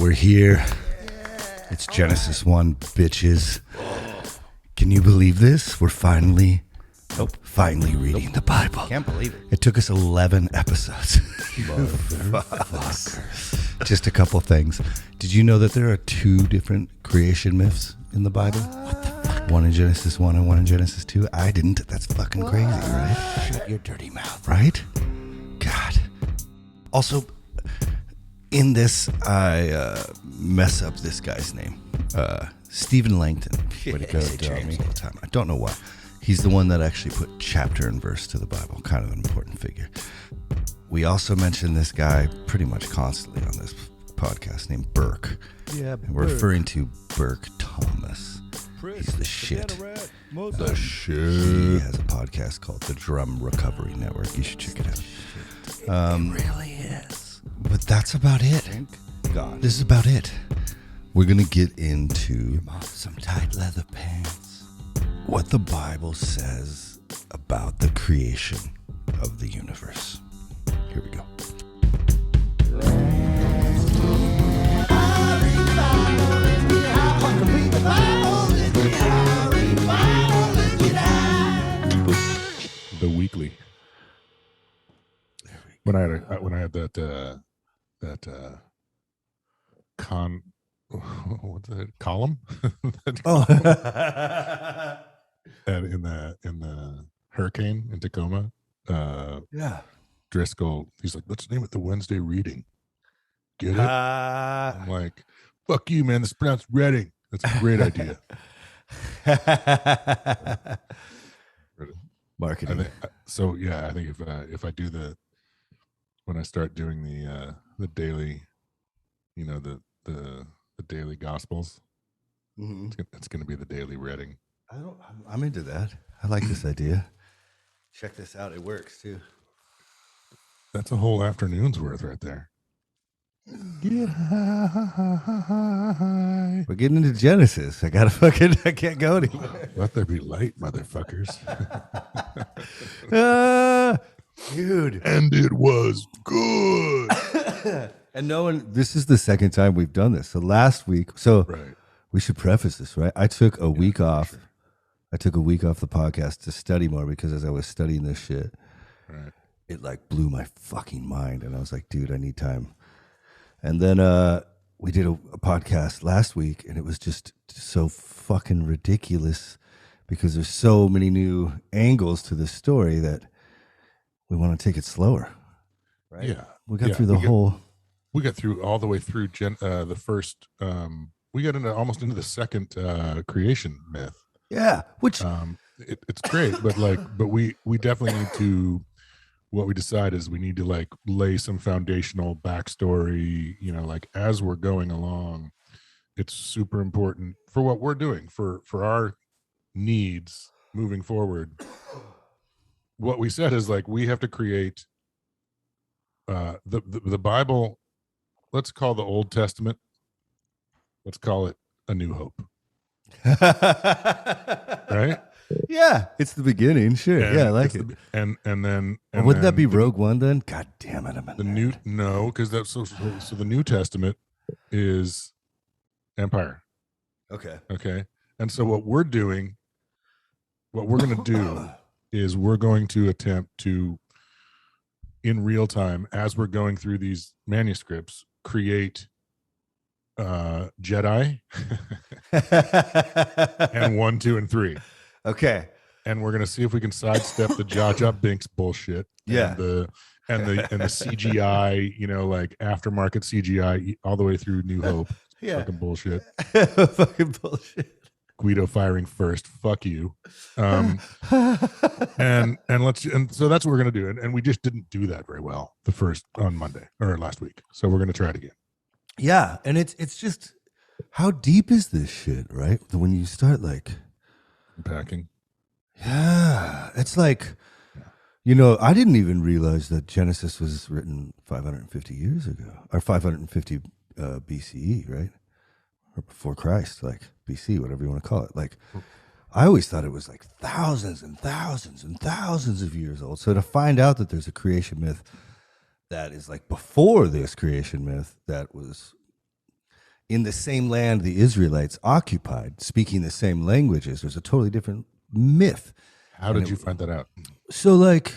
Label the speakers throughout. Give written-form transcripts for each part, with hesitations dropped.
Speaker 1: We're here. It's Genesis 1, bitches. Can you believe this? We're finally reading the Bible.
Speaker 2: Can't believe it.
Speaker 1: It took us 11 episodes. Just a couple things. Did you know that there are two different creation myths in the Bible? What the fuck? One in Genesis 1 and one in Genesis 2? I didn't. That's fucking crazy, right? Shut your dirty mouth. Right? God. Also, in this, I mess up this guy's name. Stephen Langton. Way to go, James, all the time. I don't know why. He's the one that actually put chapter and verse to the Bible. Kind of an important figure. We also mention this guy pretty much constantly on this podcast named Burke. Yeah, and we're referring to Burke Thomas. He's the shit. The shit. He has a podcast called The Drum Recovery Network. You should check it out. It really is. But that's about it. God. This is about it. We're going to get into some tight leather pants. What the Bible says about the creation of the universe. Here we go.
Speaker 3: The weekly. When I had that what's that column? And in the hurricane in Tacoma, Driscoll, he's like, let's name it the Wednesday reading. Get it? I'm like, fuck you, man. This is pronounced Reading. That's a great idea.
Speaker 1: Marketing.
Speaker 3: I think if I do when I start doing the daily, the daily gospels, it's going to be the daily reading.
Speaker 1: I'm into that. I like this idea. Check this out. It works too.
Speaker 3: That's a whole afternoon's worth right there. Get high.
Speaker 1: We're getting into Genesis. I can't go anymore.
Speaker 3: Let there be light, motherfuckers.
Speaker 1: Dude.
Speaker 3: And it was good.
Speaker 1: And this is the second time we've done this. So last week,
Speaker 3: right.
Speaker 1: We should preface this, right? I took a week off. Sure. I took a week off the podcast to study more because as I was studying this shit,
Speaker 3: right,
Speaker 1: it like blew my fucking mind. And I was like, dude, I need time. And then we did a podcast last week, and it was just so fucking ridiculous because there's so many new angles to this story that we want to take it slower, right?
Speaker 3: Yeah.
Speaker 1: We got through
Speaker 3: we got through all the way through the first, we got almost into the second creation myth.
Speaker 1: Yeah, which
Speaker 3: it's great, but we definitely need to. What we decide is we need to lay some foundational backstory. As we're going along, it's super important for what we're doing for our needs moving forward. What we said is we have to create the Bible. Let's call the Old Testament. Let's call it A New Hope. Right?
Speaker 1: Yeah, it's the beginning. Sure. I like it.
Speaker 3: And then
Speaker 1: wouldn't that be Rogue One then? God damn it!
Speaker 3: Because that's so the New Testament is Empire. Okay. And so what we're going to do is we're going to attempt to, in real time, as we're going through these manuscripts, create Jedi and 1, 2, and 3.
Speaker 1: Okay.
Speaker 3: And we're gonna see if we can sidestep the Jar Jar Binks bullshit.
Speaker 1: Yeah.
Speaker 3: And the CGI, aftermarket CGI all the way through New Hope.
Speaker 1: Yeah.
Speaker 3: Fucking bullshit.
Speaker 1: Fucking bullshit.
Speaker 3: Guido firing first. Fuck you. And so that's what we're gonna do. And we just didn't do that very well on Monday or last week. So we're gonna try it again.
Speaker 1: Yeah, and it's just how deep is this shit, right? When you start
Speaker 3: unpacking.
Speaker 1: Yeah, it's I didn't even realize that Genesis was written 550 years ago, or 550 BCE, right? Or before Christ, BC, whatever you want to call it. I always thought it was thousands and thousands and thousands of years old. So to find out that there's a creation myth that is before this creation myth that was in the same land the Israelites occupied, speaking the same languages. There's a totally different myth.
Speaker 3: How did you find that out?
Speaker 1: So, like,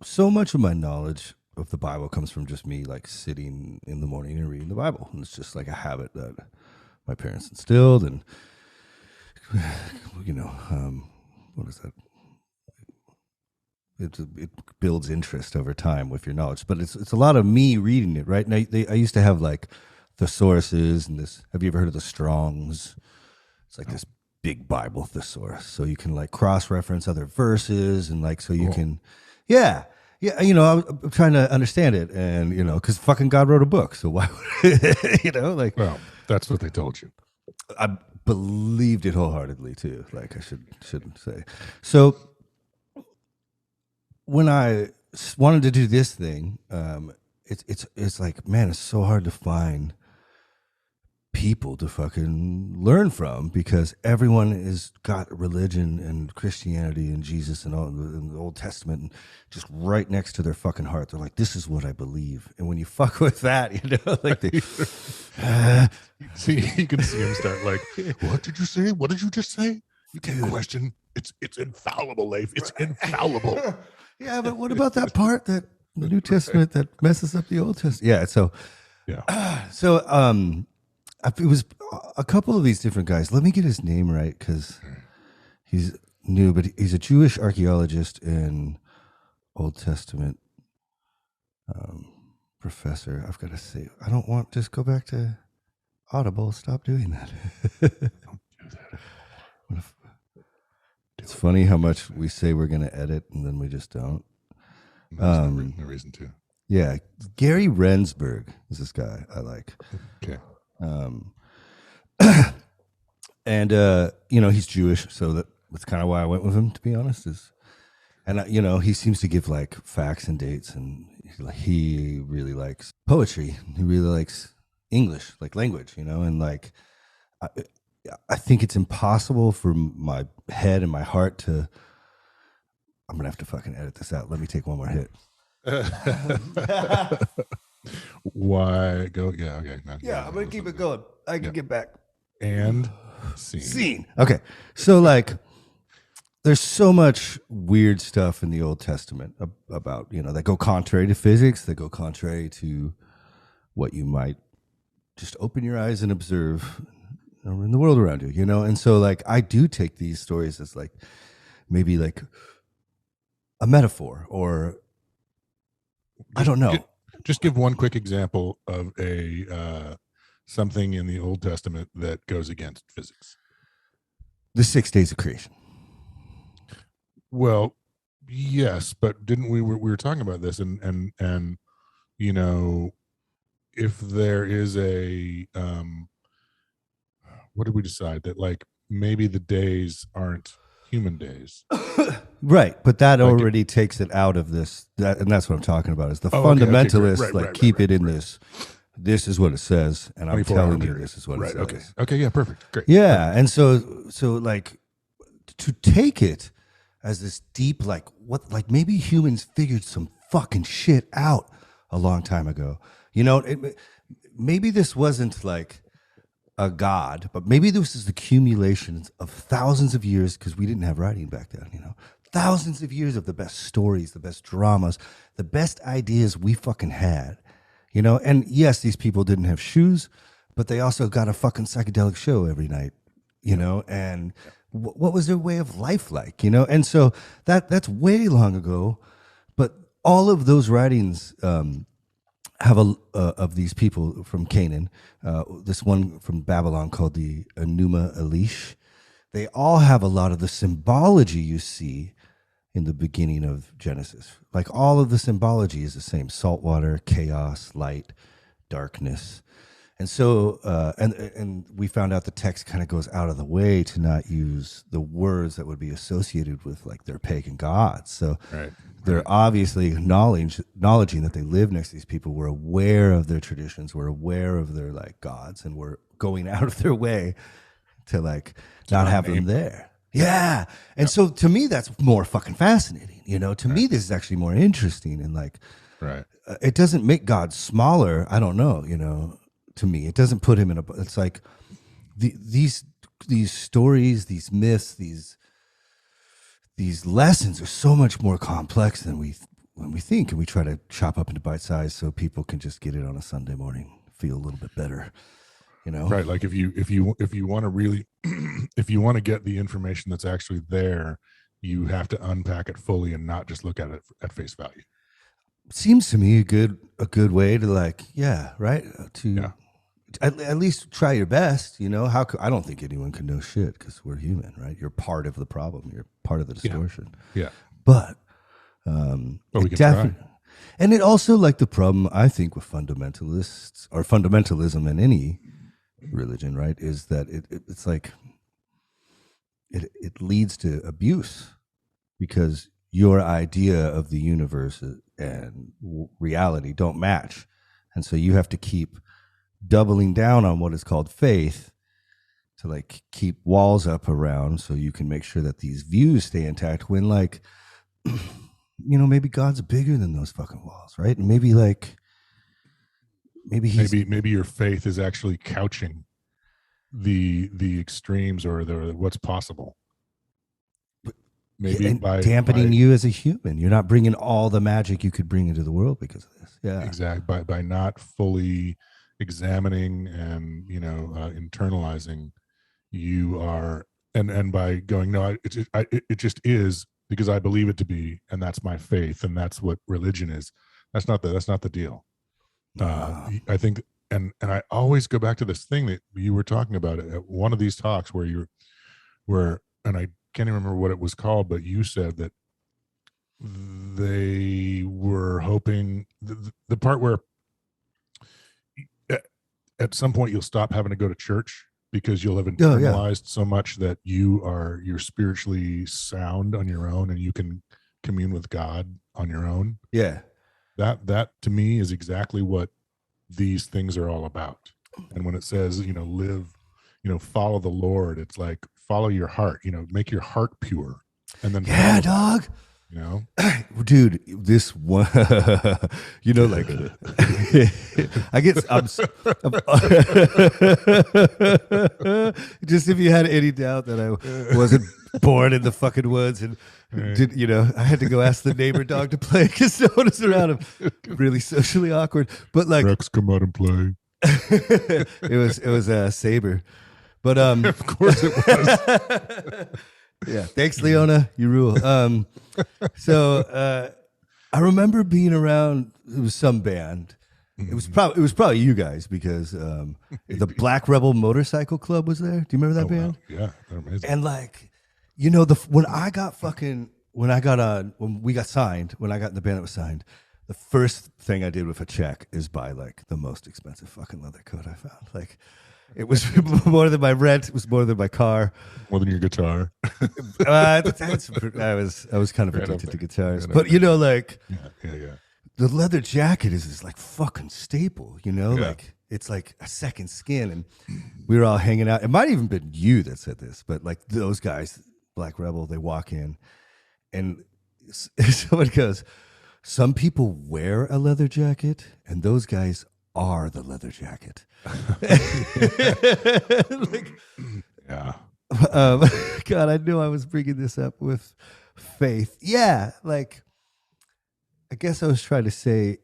Speaker 1: so much of my knowledge of the Bible comes from just me, like, sitting in the morning and reading the Bible. And it's just like a habit that my parents instilled. And, what is that? It builds interest over time with your knowledge, but it's a lot of me reading it, right? And I used to have like thesauruses and this. Have you ever heard of the Strongs? It's like this big Bible thesaurus, so you can like cross-reference other verses and like so you can, yeah. I'm trying to understand it, and because fucking God wrote a book, so why would like?
Speaker 3: Well, that's what they told you.
Speaker 1: I believed it wholeheartedly too. Like I shouldn't say so. When I wanted to do this thing, it's like, man, it's so hard to find people to fucking learn from because everyone is got religion and Christianity and Jesus and all in the Old Testament and just right next to their fucking heart. They're like, this is what I believe. And when you fuck with that, like they
Speaker 3: see, you can see him start like, what did you say? What did you just say? You can't question. It's infallible, Leif. It's infallible.
Speaker 1: Yeah, but what about that part that the New Testament that messes up the Old Testament? Yeah, so it was a couple of these different guys. Let me get his name right because he's new, but he's a Jewish archaeologist and Old Testament professor. I've got to say, I don't want just go back to Audible. Stop doing that.
Speaker 3: Don't do that.
Speaker 1: It's funny how much we say we're going to edit and then we just don't.
Speaker 3: No reason to.
Speaker 1: Yeah, Gary Rensburg is this guy I like.
Speaker 3: Okay.
Speaker 1: And he's Jewish, so that's kind of why I went with him, to be honest. He seems to give like facts and dates, and he really likes poetry. He really likes English, like language, and like I think it's impossible for my head and my heart to. I'm gonna have to fucking edit this out. Let me take one more hit.
Speaker 3: Why go? Yeah, okay.
Speaker 1: Yeah, I'm gonna keep it going. I can get back.
Speaker 3: And scene.
Speaker 1: Okay, so like, there's so much weird stuff in the Old Testament about that go contrary to physics, that go contrary to what you might just open your eyes and observe in the world around you, And so like, I do take these stories as like maybe like a metaphor, or I don't know.
Speaker 3: Just give one quick example of a something in the Old Testament that goes against physics.
Speaker 1: The 6 days of creation.
Speaker 3: Well, yes, but didn't we were talking about this and if there is a what did we decide that like maybe the days aren't human days?
Speaker 1: Right, but that already takes it out of this. And that's what I'm talking about. Is the fundamentalists keep it in this? This is what it says, and I'm telling you, this is what it says.
Speaker 3: Okay, yeah, perfect, great.
Speaker 1: Yeah, and so like to take it as this deep, like what, like maybe humans figured some fucking shit out a long time ago. Maybe this wasn't like a god, but maybe this is the accumulation of thousands of years, because we didn't have writing back then, thousands of years of the best stories, the best dramas, the best ideas we fucking had, and yes, these people didn't have shoes, but they also got a fucking psychedelic show every night, and what was their way of life like, and so that's way long ago, but all of those writings, have of these people from Canaan, this one from Babylon called the Enuma Elish. They all have a lot of the symbology you see in the beginning of Genesis. Like all of the symbology is the same: saltwater, chaos, light, darkness. And so, and we found out the text kind of goes out of the way to not use the words that would be associated with like their pagan gods. So they're obviously acknowledging that they live next to these people. We're aware of their traditions. We're aware of their like gods, and we're going out of their way to like not have them there. Yeah. And so to me, that's more fucking fascinating. To me, this is actually more interesting, and like, it doesn't make God smaller. I don't know, to me. It doesn't put him in a. It's like these stories, these myths, these lessons are so much more complex than we think, and we try to chop up into bite size so people can just get it on a Sunday morning, feel a little bit better.
Speaker 3: Right? Like if you want to really, if you want to get the information that's actually there, you have to unpack it fully and not just look at it at face value.
Speaker 1: Seems to me a good way to at least try your best. I don't think anyone can know shit because we're human, right? You're part of the problem. You're part of the distortion.
Speaker 3: Yeah.
Speaker 1: But
Speaker 3: we can try.
Speaker 1: And it also, like, the problem I think with fundamentalists or fundamentalism in any religion, right, is that it's like it leads to abuse because your idea of the universe and reality don't match. And so you have to keep doubling down on what is called faith to, like, keep walls up around so you can make sure that these views stay intact when, like, maybe God's bigger than those fucking walls, right? And maybe
Speaker 3: your faith is actually couching the extremes or what's possible. Maybe by
Speaker 1: dampening you as a human. You're not bringing all the magic you could bring into the world because of this. Yeah,
Speaker 3: exactly. By not fully examining and internalizing, you are, and by going, no, it just is because I believe it to be, and that's my faith, and that's what religion is. That's not the deal. I think, and I always go back to this thing that you were talking about at one of these talks and I can't even remember what it was called, but you said that they were hoping the part where at some point you'll stop having to go to church because you'll have internalized so much that you're spiritually sound on your own and you can commune with God on your own.
Speaker 1: Yeah.
Speaker 3: That to me is exactly what these things are all about. And when it says, live, follow the Lord, it's like follow your heart, make your heart pure. And then
Speaker 1: dog. Dude, this one, like, I guess just if you had any doubt that I wasn't born in the fucking woods and I had to go ask the neighbor dog to play because no one was around him. Really socially awkward, but like,
Speaker 3: Rex, come out and play.
Speaker 1: it was a Saber, but
Speaker 3: of course it was.
Speaker 1: Yeah, thanks, Leona. You rule. So I remember being around. It was some band. It was probably you guys because the Black Rebel Motorcycle Club was there. Do you remember that band?
Speaker 3: Wow. Yeah, they're amazing.
Speaker 1: And like, when we got signed, when I got in the band that was signed, the first thing I did with a check is buy like the most expensive fucking leather coat I found. Like, it was more than my rent. It was more than my car.
Speaker 3: More than your guitar.
Speaker 1: I was kind of addicted to guitars, but like,
Speaker 3: yeah.
Speaker 1: The leather jacket is this like fucking staple. Like it's like a second skin. And we were all hanging out. It might have even been you that said this, but like those guys, Black Rebel, they walk in, and someone goes, "Some people wear a leather jacket, and those guys are the leather jacket." Like,
Speaker 3: yeah.
Speaker 1: God, I knew I was bringing this up with faith. Yeah, like, I guess I was trying to say,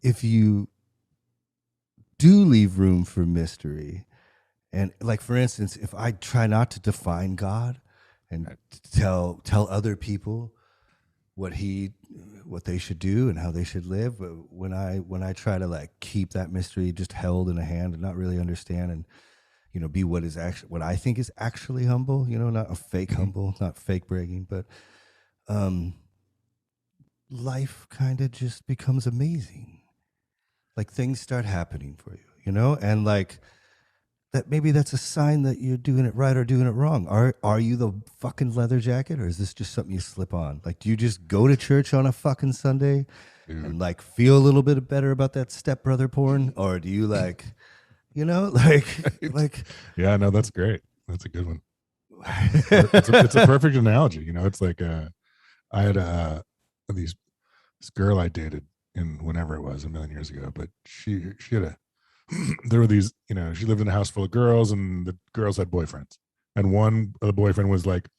Speaker 1: if you do leave room for mystery, and like, for instance, if I try not to define God and tell other people what they should do and how they should live, but when I try to like keep that mystery just held in a hand and not really understand and be what I think is actually humble, not a fake humble, not fake bragging, but life kind of just becomes amazing. Like, things start happening for you, and like that, maybe that's a sign that you're doing it right or doing it wrong. Are you the fucking leather jacket, or is this just something you slip on? Like, do you just go to church on a fucking Sunday and like feel a little bit better about that stepbrother porn, or do you like, like?
Speaker 3: Yeah, no, that's great. That's a good one. It's a perfect analogy. It's like I had this girl I dated in whenever it was, a million years ago, but she had there were these, she lived in a house full of girls, and the girls had boyfriends. And one the boyfriend was like,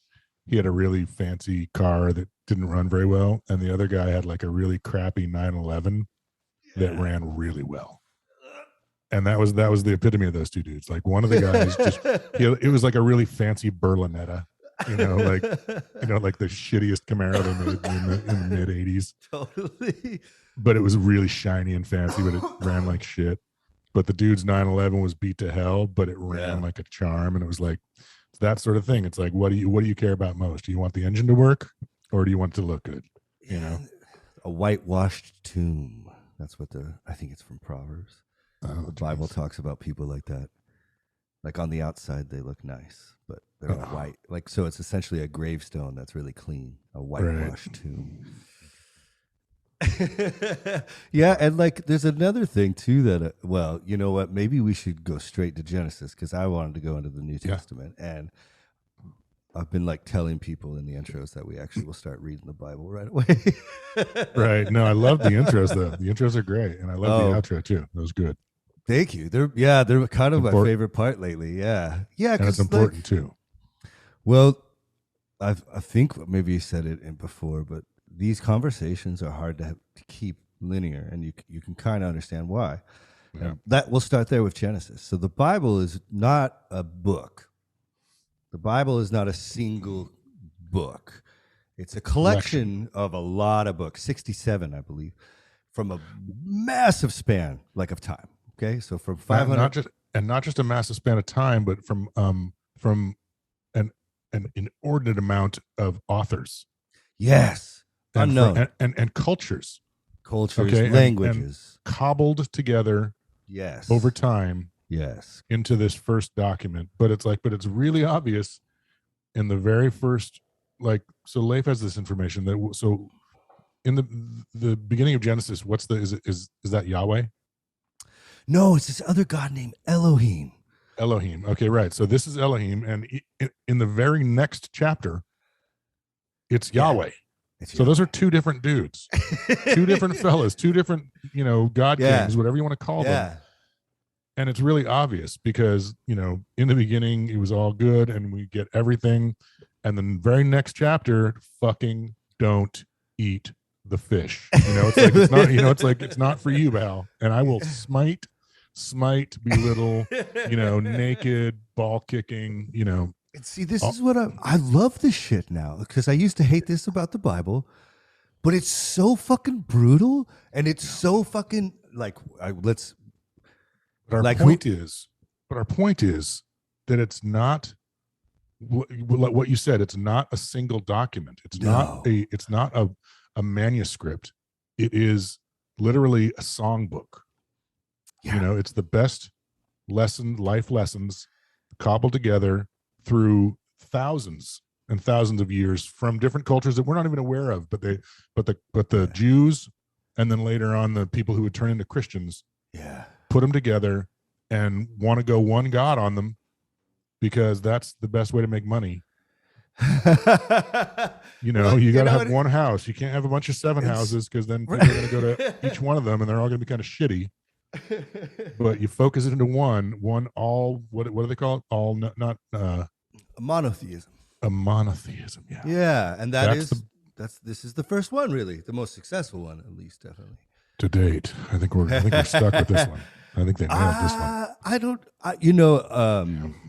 Speaker 3: he had a really fancy car that didn't run very well, and the other guy had like a really crappy 911 that ran really well. And that was the epitome of those two dudes. Like one of the guys it was like a really fancy Berlinetta, like like the shittiest Camaro they made in the mid 80s.
Speaker 1: Totally.
Speaker 3: But it was really shiny and fancy, but it ran like shit. But the dude's 911 was beat to hell, but it ran like a charm. And it was like, it's that sort of thing. It's like, what do you care about most? Do you want the engine to work, or do you want it to look good?
Speaker 1: A whitewashed tomb. That's what I think it's from Proverbs. The Bible talks about people like that. Like on the outside, they look nice, but they're white. Like, so it's essentially a gravestone that's really clean, a whitewashed tomb. Yeah, and like there's another thing too that well, you know what, maybe we should go straight to Genesis, because I wanted to go into the New Testament, and I've been like telling people in the intros that we actually will start reading the Bible right away.
Speaker 3: Right. No, I love the intros though. The intros are great, and I love the outro too. That was good.
Speaker 1: Thank you. They're kind of my favorite part lately. Yeah,
Speaker 3: and it's important too.
Speaker 1: Well, I think maybe you said it in before, but these conversations are hard to keep linear, and you can kind of understand why. Yeah. That we'll start there with Genesis. So the Bible is not a book. The Bible is not a single book. It's a collection of a lot of books, 67, I believe, from a massive span of time. Okay, so from 500,
Speaker 3: not just a massive span of time, but from an inordinate amount of authors.
Speaker 1: Yes, unknown
Speaker 3: and cultures,
Speaker 1: okay? Languages,
Speaker 3: and cobbled together.
Speaker 1: Yes,
Speaker 3: over time.
Speaker 1: Yes,
Speaker 3: into this first document, but it's really obvious in the very first. So Leif has this information that so in the beginning of Genesis, is that Yahweh?
Speaker 1: No, it's this other god named Elohim.
Speaker 3: Elohim. Okay, right. So this is Elohim, and in the very next chapter, it's Yahweh. So Yahweh. Those are two different dudes, two different fellas, two different, God kings, whatever you want to call them. And it's really obvious because, in the beginning, it was all good and we get everything. And then very next chapter, fucking don't eat the fish. It's like, it's not, it's not for you, Val. And I will smite, belittle, naked, ball kicking,
Speaker 1: And see, this is what I love this shit now, because I used to hate this about the Bible, but it's so fucking brutal, and it's so fucking
Speaker 3: But our point is that it's not what you said. It's not a single document. It's not a manuscript. It is literally a songbook. Yeah. It's the best life lessons cobbled together through thousands and thousands of years from different cultures that we're not even aware of. But the Jews, and then later on the people who would turn into Christians.
Speaker 1: Yeah.
Speaker 3: Put them together and want to go one God on them because that's the best way to make money. You got to have one house. You can't have a bunch of 7 houses, because then people are going to go to each one of them and they're all going to be kind of shitty. But you focus it into one all, what do they call it? All not
Speaker 1: a monotheism.
Speaker 3: A monotheism, yeah.
Speaker 1: Yeah, and this is the first one, really, the most successul one, at least, definitely.
Speaker 3: To date, I think we're stuck with this one. I think they nailed this one.
Speaker 1: I don't,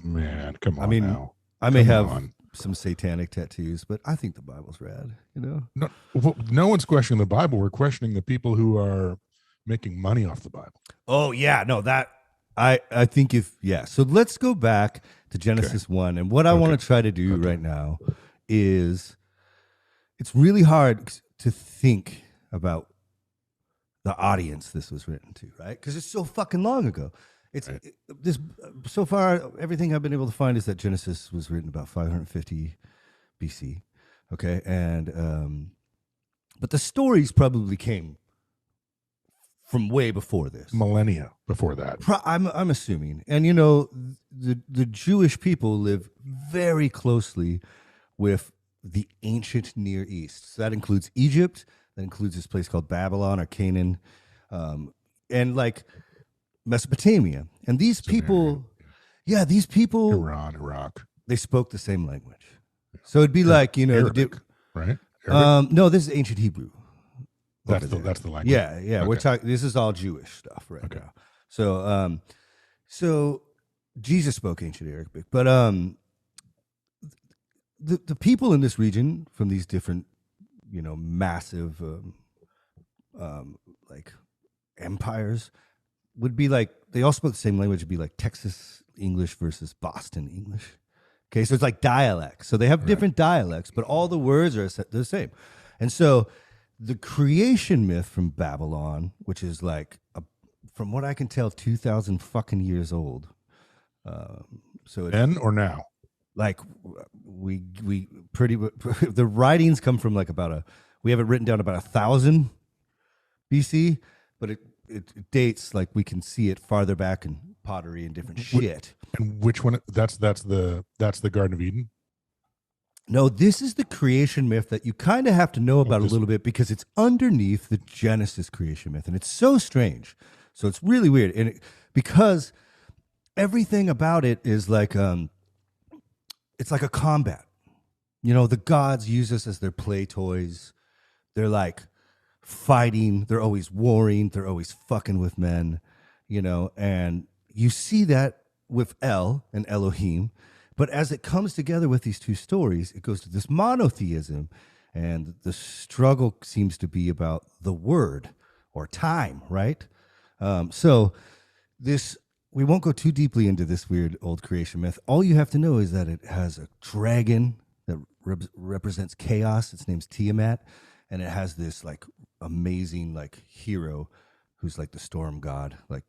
Speaker 3: man, come on.
Speaker 1: I mean,
Speaker 3: now.
Speaker 1: I may have some satanic tattoos, but I think the Bible's rad.
Speaker 3: No one's questioning the Bible. We're questioning the people who are making money off the Bible.
Speaker 1: Oh yeah, no, that I think so let's go back to Genesis 1, and what I want to try to do right now is, it's really hard to think about the audience this was written to, right? Because it's so fucking long ago. It's right. This so far, everything I've been able to find is that Genesis was written about 550 BC. Okay, and but the stories probably came from way before this,
Speaker 3: millennia before that.
Speaker 1: I'm assuming, and the Jewish people live very closely with the ancient Near East. So that includes Egypt. That includes this place called Babylon or Canaan, and Mesopotamia. And these people, these people,
Speaker 3: Iran, Iraq.
Speaker 1: they spoke the same language. So it'd be like,
Speaker 3: Arabic, right? Arabic?
Speaker 1: No, this is ancient Hebrew.
Speaker 3: That's the language.
Speaker 1: Yeah.
Speaker 3: Okay.
Speaker 1: We're talking. This is all Jewish stuff right now. So Jesus spoke ancient Arabic, but the people in this region from these different, massive like empires would be like, they all spoke the same language. It'd be like Texas English versus Boston English. Okay, so it's like dialects. So they have different dialects, but all the words are the same. And so the creation myth from Babylon, which is like, from what I can tell, 2,000 fucking years old. So
Speaker 3: then or now?
Speaker 1: Like we pretty the writings come from like we have it written down about 1,000 BC, but it dates, like we can see it farther back in pottery and different shit.
Speaker 3: And which one? That's the Garden of Eden.
Speaker 1: No, this is the creation myth that you kind of have to know about a little bit, because it's underneath the Genesis creation myth, and it's so strange. So it's really weird, and because everything about it is like it's like a combat. The gods use us as their play toys. They're like fighting. They're always warring. They're always fucking with men. And you see that with El and Elohim. But as it comes together with these two stories, it goes to this monotheism, and the struggle seems to be about the word or time, right? So we won't go too deeply into this weird old creation myth. All you have to know is that it has a dragon that represents chaos. Its name's Tiamat, and it has this like amazing like hero who's like the storm god, like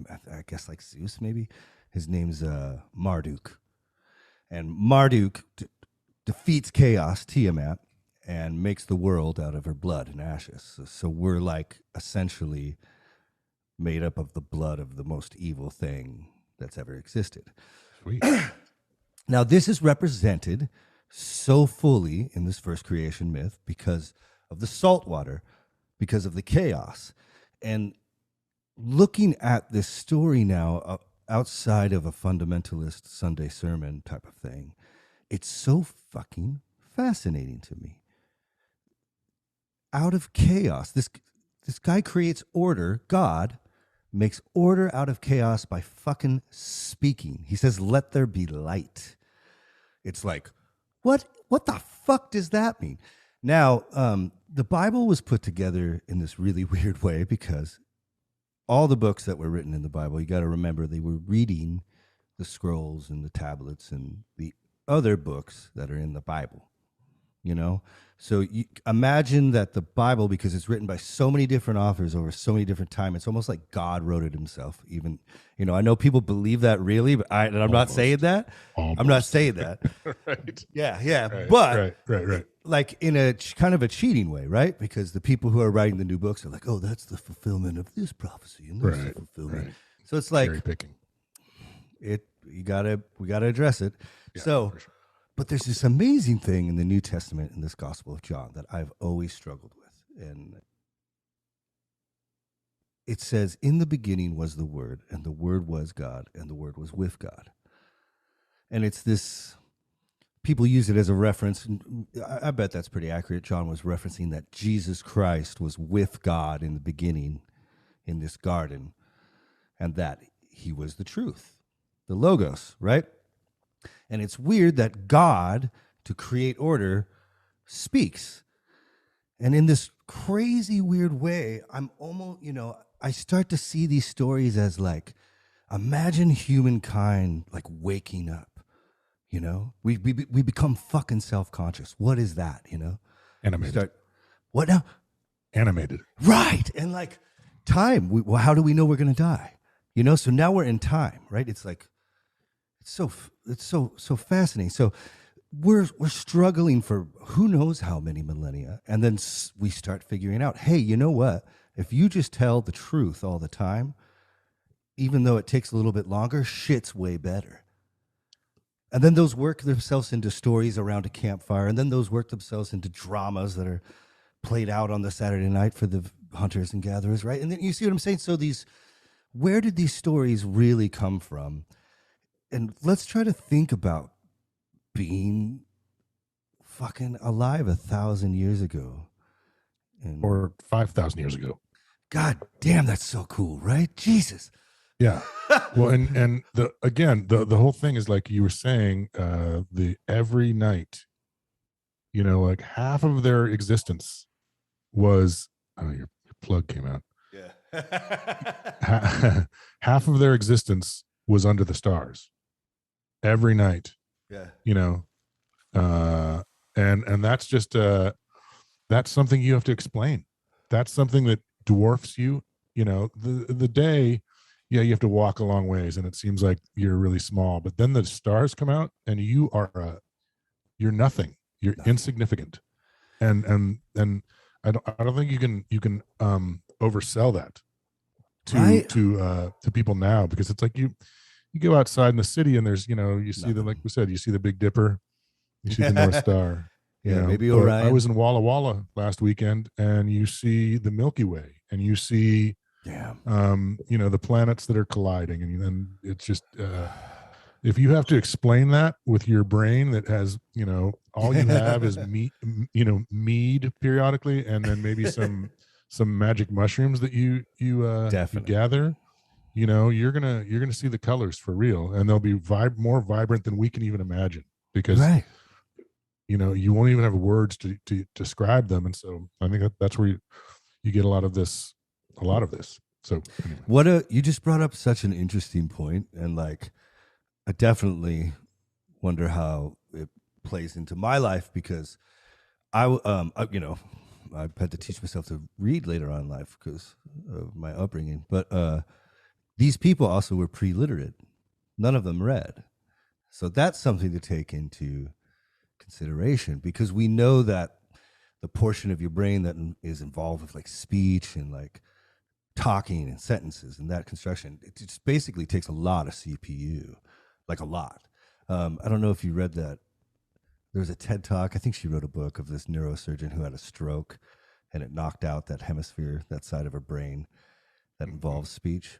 Speaker 1: I guess like Zeus maybe. His name's Marduk. And Marduk defeats chaos, Tiamat, and makes the world out of her blood and ashes. So we're like essentially made up of the blood of the most evil thing that's ever existed.
Speaker 3: Sweet.
Speaker 1: Now, this is represented so fully in this first creation myth because of the salt water, because of the chaos. And looking at this story now, outside of a fundamentalist Sunday sermon type of thing, it's so fucking fascinating to me. Out of chaos, this guy creates order. God makes order out of chaos by fucking speaking. He says, "Let there be light." It's like, what the fuck does that mean? Now, the Bible was put together in this really weird way, because all the books that were written in the Bible, you got to remember, they were reading the scrolls and the tablets and the other books that are in the Bible, So you imagine that the Bible, because it's written by so many different authors over so many different times, it's almost like God wrote it himself. Even, I know people believe that really, but I'm not saying that. I'm not saying that.
Speaker 3: Right.
Speaker 1: Yeah.
Speaker 3: Right.
Speaker 1: But
Speaker 3: Right.
Speaker 1: like in a kind of a cheating way, right? Because the people who are writing the new books are like, oh, that's the fulfillment of this prophecy, and that's the fulfillment. Right. So it's like
Speaker 3: cherry picking.
Speaker 1: We gotta address it.
Speaker 3: Yeah,
Speaker 1: so,
Speaker 3: for sure.
Speaker 1: But there's this amazing thing in the New Testament, in this Gospel of John, that I've always struggled with, and it says, "In the beginning was the Word, and the Word was God, and the Word was with God." And it's this. People use it as a reference. I bet that's pretty accurate. John was referencing that Jesus Christ was with God in the beginning in this garden, and that he was the truth, the Logos, right? And it's weird that God, to create order, speaks. And in this crazy weird way, I'm almost, I start to see these stories as like, imagine humankind like waking up. We become fucking self-conscious. What is that?
Speaker 3: Animated.
Speaker 1: What now?
Speaker 3: Animated.
Speaker 1: Right. And like time. How do we know we're going to die? So now we're in time, right? It's like, it's so fascinating. So we're struggling for who knows how many millennia. And then we start figuring out, hey, you know what? If you just tell the truth all the time, even though it takes a little bit longer, shit's way better. And then those work themselves into stories around a campfire. And then those work themselves into dramas that are played out on the Saturday night for the hunters and gatherers, right? And then you see what I'm saying? So these where did these stories really come from? And let's try to think about being fucking alive 1,000 years ago. And
Speaker 3: Or 5,000 years ago.
Speaker 1: God damn, that's so cool, right? Jesus.
Speaker 3: Yeah. Well, and the whole thing is like you were saying, the every night, like half of their existence was, oh, your plug came out.
Speaker 1: Yeah.
Speaker 3: Half of their existence was under the stars every night.
Speaker 1: Yeah.
Speaker 3: And that's just that's something you have to explain. That's something that dwarfs you. The day, yeah, you have to walk a long ways, and it seems like you're really small. But then the stars come out, and you're nothing. You're insignificant, and I don't think you can oversell that to people now, because it's like you go outside in the city and there's you see like we said, you see the Big Dipper, you see the North Star.
Speaker 1: Maybe Orion.
Speaker 3: I was in Walla Walla last weekend, and you see the Milky Way, and you see the planets that are colliding, and then it's just if you have to explain that with your brain that has all you have is mead periodically, and then maybe some magic mushrooms that you gather, you're gonna see the colors for real, and they'll be more vibrant than we can even imagine, because you won't even have words to describe them. And so I think that's where you get a lot of this. So anyway.
Speaker 1: You just brought up such an interesting point, and like I definitely wonder how it plays into my life, because I've had to teach myself to read later on in life because of my upbringing. But these people also were pre-literate. None of them read. So that's something to take into consideration, because we know that the portion of your brain that is involved with like speech and like talking and sentences and that construction, it just basically takes a lot of CPU, like a lot. I don't know if you read that. There was a TED Talk. I think she wrote a book of this neurosurgeon who had a stroke, and it knocked out that hemisphere, that side of her brain that involves speech.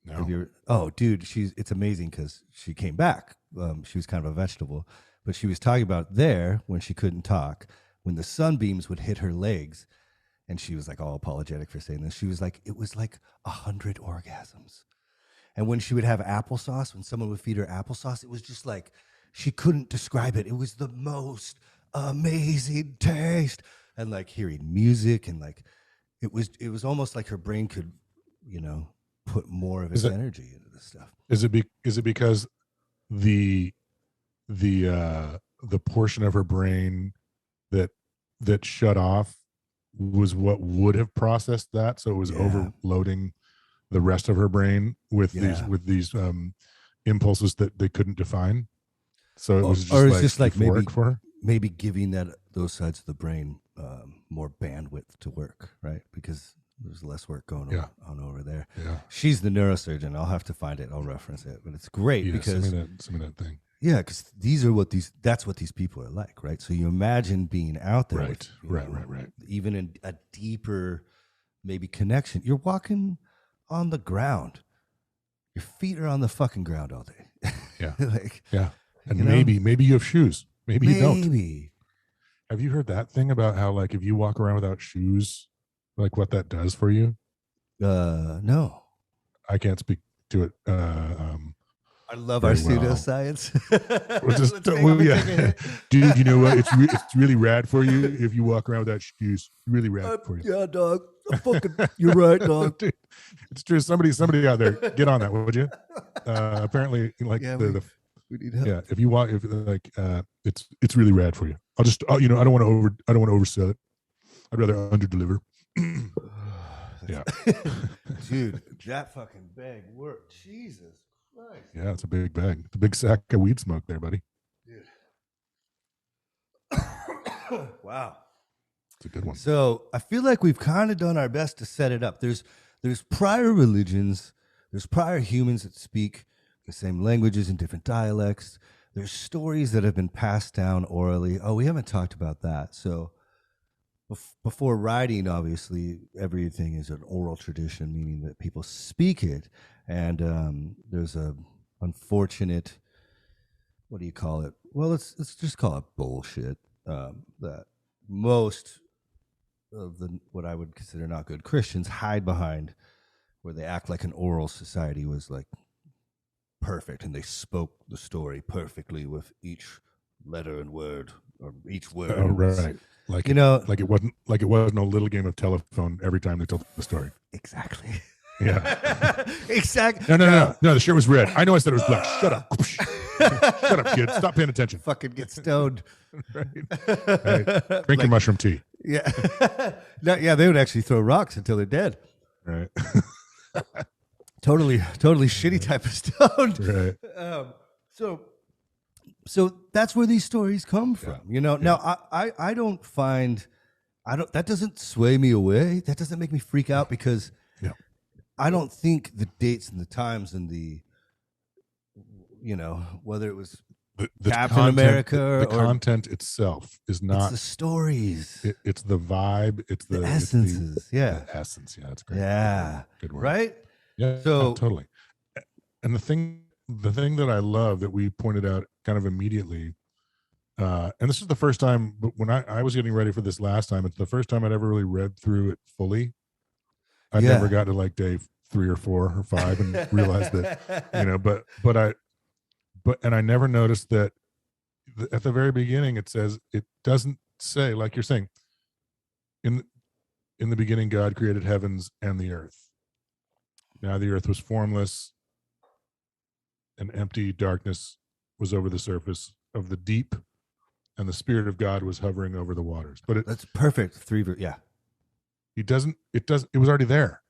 Speaker 3: No.
Speaker 1: Oh, dude, it's amazing because she came back. She was kind of a vegetable, but she was talking about there when she couldn't talk, when the sunbeams would hit her legs, and she was like all apologetic for saying this. She was like, it was like 100 orgasms. And when she would have applesauce, when someone would feed her applesauce, it was just like, she couldn't describe it. It was the most amazing taste. And like hearing music, and like, it was almost like her brain could, put more of its energy into this stuff.
Speaker 3: Is it because the portion of her brain that shut off was what would have processed that, so it was overloading the rest of her brain with these impulses that they couldn't define? So it was just like
Speaker 1: maybe
Speaker 3: for her?
Speaker 1: Maybe giving those sides of the brain more bandwidth to work, right? Because there's less work going on over there.
Speaker 3: Yeah.
Speaker 1: She's the neurosurgeon. I'll have to find it. I'll reference it. But it's great because
Speaker 3: some of that thing.
Speaker 1: Yeah, because that's what these people are like, right? So you imagine being out there,
Speaker 3: right.
Speaker 1: Even in a deeper, maybe connection. You're walking on the ground. Your feet are on the fucking ground all day.
Speaker 3: Yeah,
Speaker 1: yeah.
Speaker 3: And maybe you have shoes. Maybe you don't.
Speaker 1: Maybe.
Speaker 3: Have you heard that thing about how, like, if you walk around without shoes, like what that does for you?
Speaker 1: No.
Speaker 3: I can't speak to it.
Speaker 1: I love our pseudoscience.
Speaker 3: Dude, you know what? It's really rad for you if you walk around without shoes. Really rad for you.
Speaker 1: Yeah, dog. You're right, dog.
Speaker 3: Dude, it's true. Somebody out there, get on that, would you? Apparently, like
Speaker 1: we need help.
Speaker 3: Yeah, if you walk, it's really rad for you. I don't want to oversell it. I'd rather underdeliver. Yeah,
Speaker 1: dude, that fucking bag worked. Jesus Christ.
Speaker 3: Yeah, it's a big bag. It's a big sack of weed smoke there, buddy.
Speaker 1: Dude. Wow.
Speaker 3: It's a good one.
Speaker 1: So I feel like we've kind of done our best to set it up. There's prior religions. There's prior humans that speak the same languages in different dialects. There's stories that have been passed down orally. Oh, we haven't talked about that. So before writing, obviously, everything is an oral tradition, meaning that people speak it. And there's a unfortunate, what do you call it? Well, let's just call it bullshit. That most of the what I would consider not good Christians hide behind, where they act like an oral society was like perfect, and they spoke the story perfectly with each letter and word, or each word.
Speaker 3: Oh, right. Like like it wasn't a little game of telephone every time they told the story.
Speaker 1: Exactly.
Speaker 3: Yeah.
Speaker 1: Exactly.
Speaker 3: No. The shirt was red. I know I said it was black. Shut up. Shut up, kid. Stop paying attention.
Speaker 1: Fucking get stoned.
Speaker 3: Right. Drink your mushroom tea.
Speaker 1: Yeah. No, yeah, they would actually throw rocks until they're dead.
Speaker 3: Right.
Speaker 1: Totally shitty type of stoned.
Speaker 3: Right.
Speaker 1: So that's where these stories come from. Now I don't find, that doesn't sway me away. That doesn't make me freak out, because I don't think the dates and the times and the, whether it was
Speaker 3: the
Speaker 1: Captain
Speaker 3: content,
Speaker 1: America
Speaker 3: the content itself is not,
Speaker 1: it's the stories.
Speaker 3: It's the vibe. It's the
Speaker 1: essences.
Speaker 3: The essence. Yeah, that's great.
Speaker 1: Yeah.
Speaker 3: Good word.
Speaker 1: Right?
Speaker 3: Yeah.
Speaker 1: So
Speaker 3: totally. And the thing that I love that we pointed out kind of immediately, and this is the first time, but when I was getting ready for this last time, it's the first time I'd ever really read through it fully. I never got to like day 3 or 4 or 5 and realized that, but I never noticed that at the very beginning it says, it doesn't say, like you're saying, in the beginning God created heavens and the earth. Now the earth was formless and empty, darkness was over the surface of the deep, and the Spirit of God was hovering over the waters. But
Speaker 1: that's perfect. Yeah.
Speaker 3: It was already there.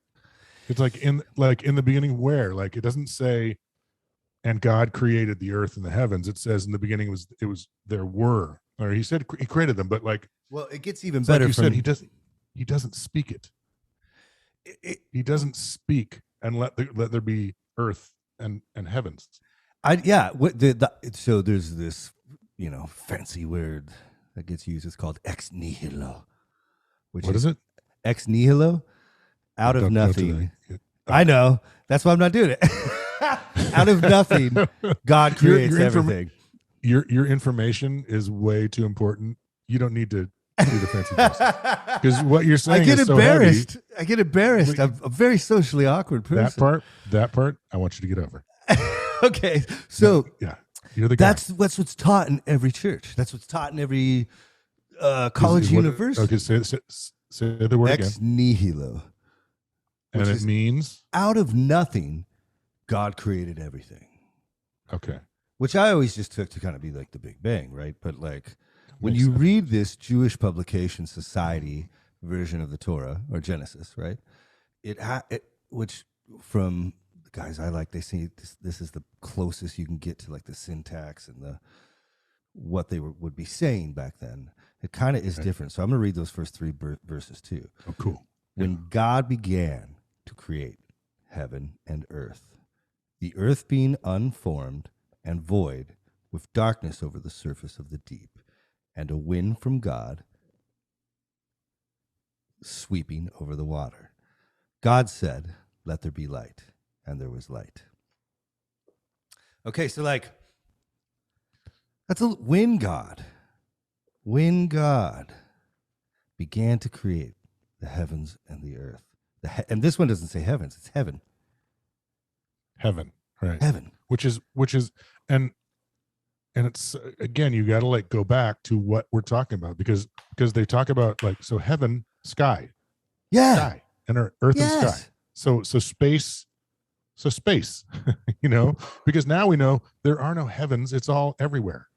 Speaker 3: It's like in the beginning, where, like, it doesn't say, and God created the earth and the heavens. It says in the beginning there were, or he said he created them, but like,
Speaker 1: well, it gets even better.
Speaker 3: Like you said, he doesn't speak it. He doesn't speak and let there be earth and heavens.
Speaker 1: So there's this, fancy word that gets used. It's called ex nihilo.
Speaker 3: What is it?
Speaker 1: Ex nihilo, out of nothing. I know. That's why I'm not doing it. Out of nothing, God creates everything.
Speaker 3: Your information is way too important. You don't need to do the fancy process, because what you're saying, I get embarrassed.
Speaker 1: I get embarrassed. I'm a very socially awkward person.
Speaker 3: That part, I want you to get over.
Speaker 1: Okay, so
Speaker 3: you're the guy.
Speaker 1: That's what's taught in every church. That's what's taught in every college, university.
Speaker 3: Okay, say the word
Speaker 1: ex
Speaker 3: again.
Speaker 1: Nihilo,
Speaker 3: and it means
Speaker 1: out of nothing, God created everything.
Speaker 3: Okay,
Speaker 1: which I always just took to kind of be like the Big Bang, right? But like, when you read this Jewish publication society version of the Torah, or Genesis, right? Which from the guys I like, they say this is the closest you can get to like the syntax and what they would be saying back then. It kind of is different. So I'm going to read those first 3 verses too.
Speaker 3: Oh, cool.
Speaker 1: When God began to create heaven and earth, the earth being unformed and void, with darkness over the surface of the deep, and a wind from God sweeping over the water. God said, "Let there be light," and there was light. Okay, so like, that's when God began to create the heavens and the earth. And this one doesn't say heavens, it's heaven.
Speaker 3: Heaven, right.
Speaker 1: Heaven.
Speaker 3: Which is and it's, again, you got to like go back to what we're talking about, because they talk about like, so heaven, sky.
Speaker 1: Yeah.
Speaker 3: Sky and earth and sky. So space, because now we know there are no heavens. It's all everywhere.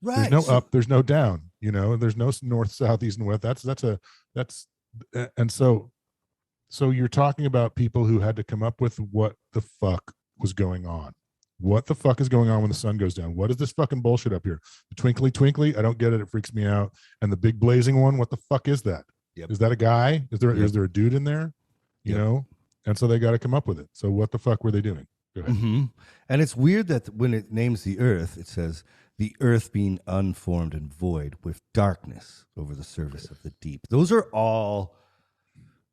Speaker 1: Right.
Speaker 3: There's no up, there's no down, there's no north, south, east, and west. And so you're talking about people who had to come up with what the fuck was going on. What the fuck is going on when the sun goes down? What is this fucking bullshit up here? The twinkly twinkly, I don't get it. It freaks me out. And the big blazing one, what the fuck is that?
Speaker 1: Yep.
Speaker 3: Is that a guy? Is there a dude in there? You know? And so they got to come up with it. So what the fuck were they doing? Go ahead.
Speaker 1: Mm-hmm. And it's weird that when it names the earth, it says the earth being unformed and void with darkness over the surface of the deep. Those are all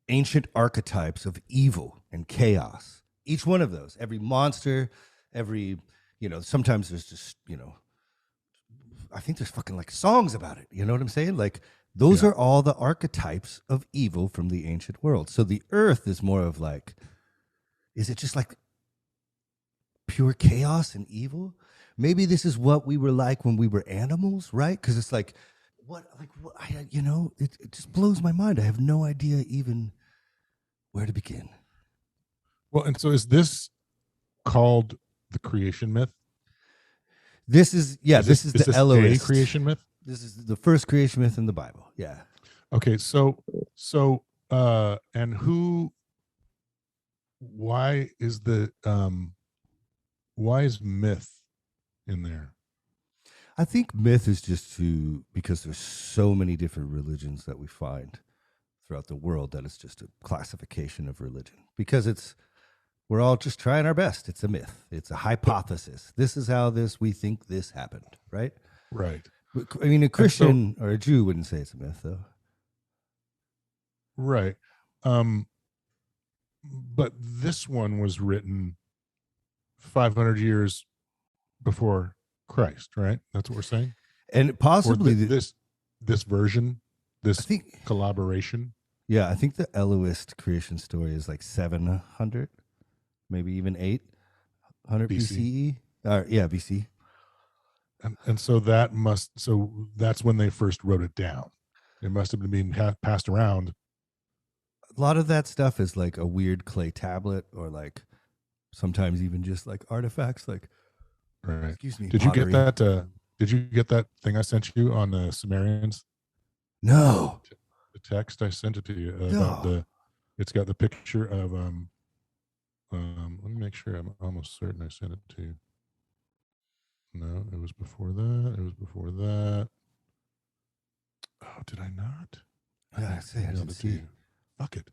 Speaker 1: ancient archetypes of evil and chaos. Each one of those, every monster, every, sometimes there's just, I think there's fucking like songs about it. You know what I'm saying? Like those are all the archetypes of evil from the ancient world. So the earth is more of like, is it just like pure chaos and evil? Maybe this is what we were like when we were animals, right? Because it's like, it just blows my mind. I have no idea even where to begin.
Speaker 3: Well, and so is this called the creation myth?
Speaker 1: This is the Elohim
Speaker 3: creation myth.
Speaker 1: This is the first creation myth in the Bible. Yeah.
Speaker 3: Okay, so and why is myth in there?
Speaker 1: I think myth is just because there's so many different religions that we find throughout the world that it's just a classification of religion, because we're all just trying our best. It's a myth. It's a hypothesis. This is how we think this happened, right?
Speaker 3: Right.
Speaker 1: I mean, a Christian or a Jew wouldn't say it's a myth, though.
Speaker 3: Right. But this one was written 500 years before Christ, right? That's what we're saying.
Speaker 1: And possibly
Speaker 3: this version, collaboration.
Speaker 1: Yeah, I think the Elohist creation story is like 700, maybe even 800 BCE. BC.
Speaker 3: And so that's when they first wrote it down. It must have been being passed around.
Speaker 1: A lot of that stuff is like a weird clay tablet, or like sometimes even just like artifacts, like,
Speaker 3: right.
Speaker 1: Excuse me.
Speaker 3: Did
Speaker 1: pottery.
Speaker 3: you get that? Did you get that thing I sent you on the Sumerians?
Speaker 1: No.
Speaker 3: The text I sent it to you about it's got the picture of let me make sure. I'm almost certain I sent it to you. No, it was before that. Oh, did I not?
Speaker 1: Yeah, I didn't see it.
Speaker 3: Fuck it.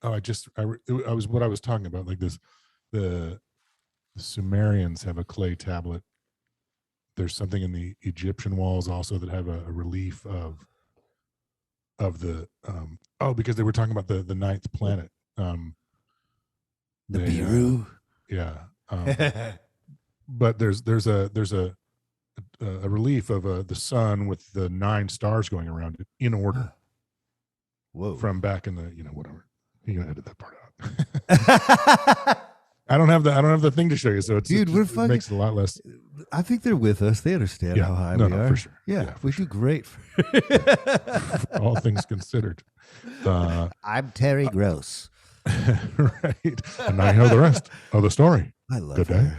Speaker 3: Oh, I was what I was talking about. Like this, the Sumerians have a clay tablet. There's something in the Egyptian walls also that have a relief of the because they were talking about the ninth planet.
Speaker 1: The Biru.
Speaker 3: Yeah. But there's a relief of the sun with the 9 stars going around it in order.
Speaker 1: Whoa!
Speaker 3: From back in the whatever. You're gonna edit that part out. I don't have the thing to show you, so it makes it a lot less.
Speaker 1: I think they're with us. They understand how high we are.
Speaker 3: For sure.
Speaker 1: Yeah, we do great.
Speaker 3: All things considered.
Speaker 1: I'm Terry Gross.
Speaker 3: Right, and I know the rest of the story.
Speaker 1: I love
Speaker 3: Good
Speaker 1: her.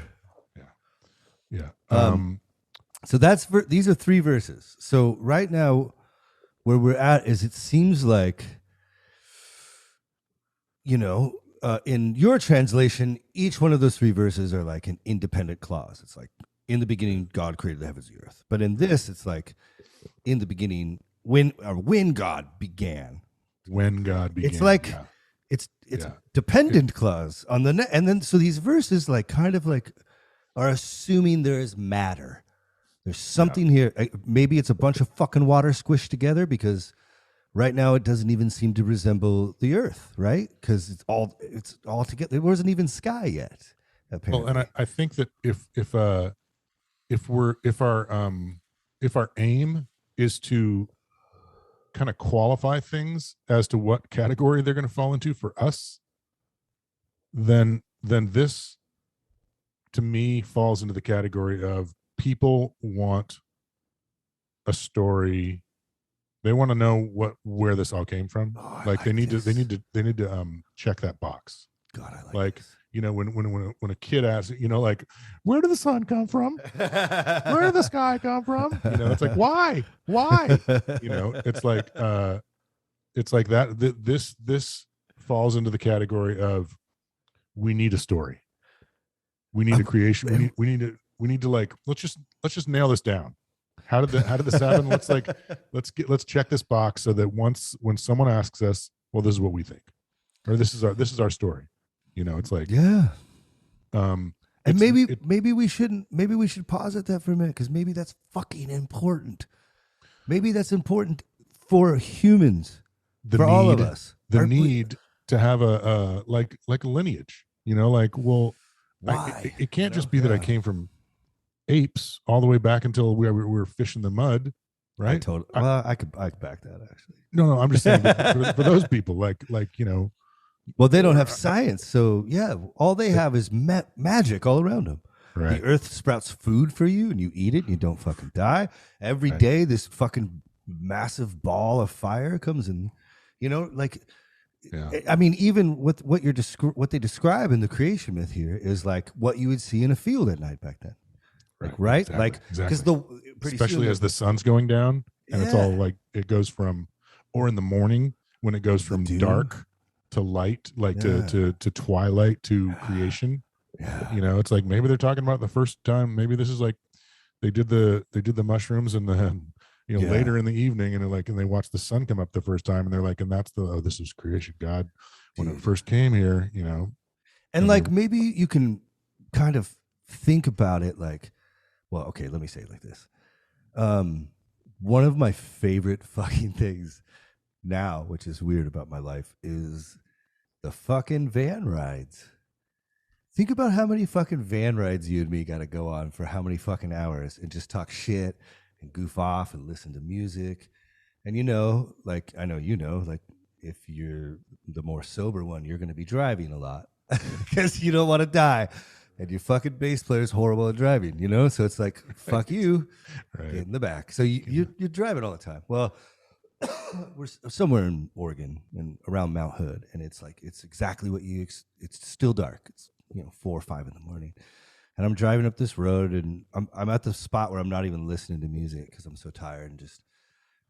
Speaker 3: Yeah.
Speaker 1: So these are 3 verses. So right now, where we're at is, it seems like, in your translation, each one of those 3 verses are like an independent clause. It's like, in the beginning, God created the heavens and the earth. But in this, it's like, in the beginning, when God began.
Speaker 3: When God began.
Speaker 1: It's like, it's dependent clause on the and then so these verses like kind of like are assuming there is matter. There's something here. Maybe it's a bunch of fucking water squished together, because right now it doesn't even seem to resemble the earth, right? Because it's all together. There wasn't even sky yet, apparently.
Speaker 3: Well, and I think that if our aim is to kind of qualify things as to what category they're going to fall into for us, then this to me falls into the category of people want a story. They want to know where this all came from. They need to check that box.
Speaker 1: God, I
Speaker 3: like
Speaker 1: this.
Speaker 3: When a kid asks, like, where did the sun come from? Where did the sky come from? It's like, why? It's like that. This falls into the category of, we need a story. We need a creation. We need to like, let's just nail this down. How did this happen? Let's check this box so that when someone asks us, well, this is what we think, or this is our story. It's like,
Speaker 1: yeah. And maybe we shouldn't. Maybe we should pause at that for a minute, because maybe that's fucking important. Maybe that's important for humans, for all of us.
Speaker 3: The need to have a like a lineage. Like, well,
Speaker 1: why?
Speaker 3: It can't just be that I came from apes all the way back until we were fish in the mud, right?
Speaker 1: I could back that, actually.
Speaker 3: No, I'm just saying for those people, like
Speaker 1: well, they don't have science, so yeah, all they have is magic all around them. Right. The earth sprouts food for you, and you eat it, and you don't fucking die. Every day, this fucking massive ball of fire comes in. Like, I mean, even with what they describe in the creation myth here is like what you would see in a field at night back then. Right? Exactly. Like, because
Speaker 3: especially as the sun's going down, and it's all like it goes from, or in the morning when it goes from dark to light, like to twilight to creation. Yeah. It's like maybe they're talking about the first time. Maybe this is like they did the mushrooms and the later in the evening, and they watch the sun come up the first time, and they're like, and that's this is creation. God, when it first came here,
Speaker 1: and like maybe you can kind of think about it like, well, okay, let me say it like this. One of my favorite fucking things now, which is weird about my life, is the fucking van rides. Think about how many fucking van rides you and me got to go on for how many fucking hours and just talk shit and goof off and listen to music. And like, I know like if you're the more sober one, you're going to be driving a lot because you don't want to die. And your fucking bass player's horrible at driving, So it's like, fuck you, get in the back. So you're driving all the time. Well, we're somewhere in Oregon and around Mount Hood, and it's like it's exactly what it's still dark. It's 4 or 5 in the morning, and I'm driving up this road, and I'm at the spot where I'm not even listening to music because I'm so tired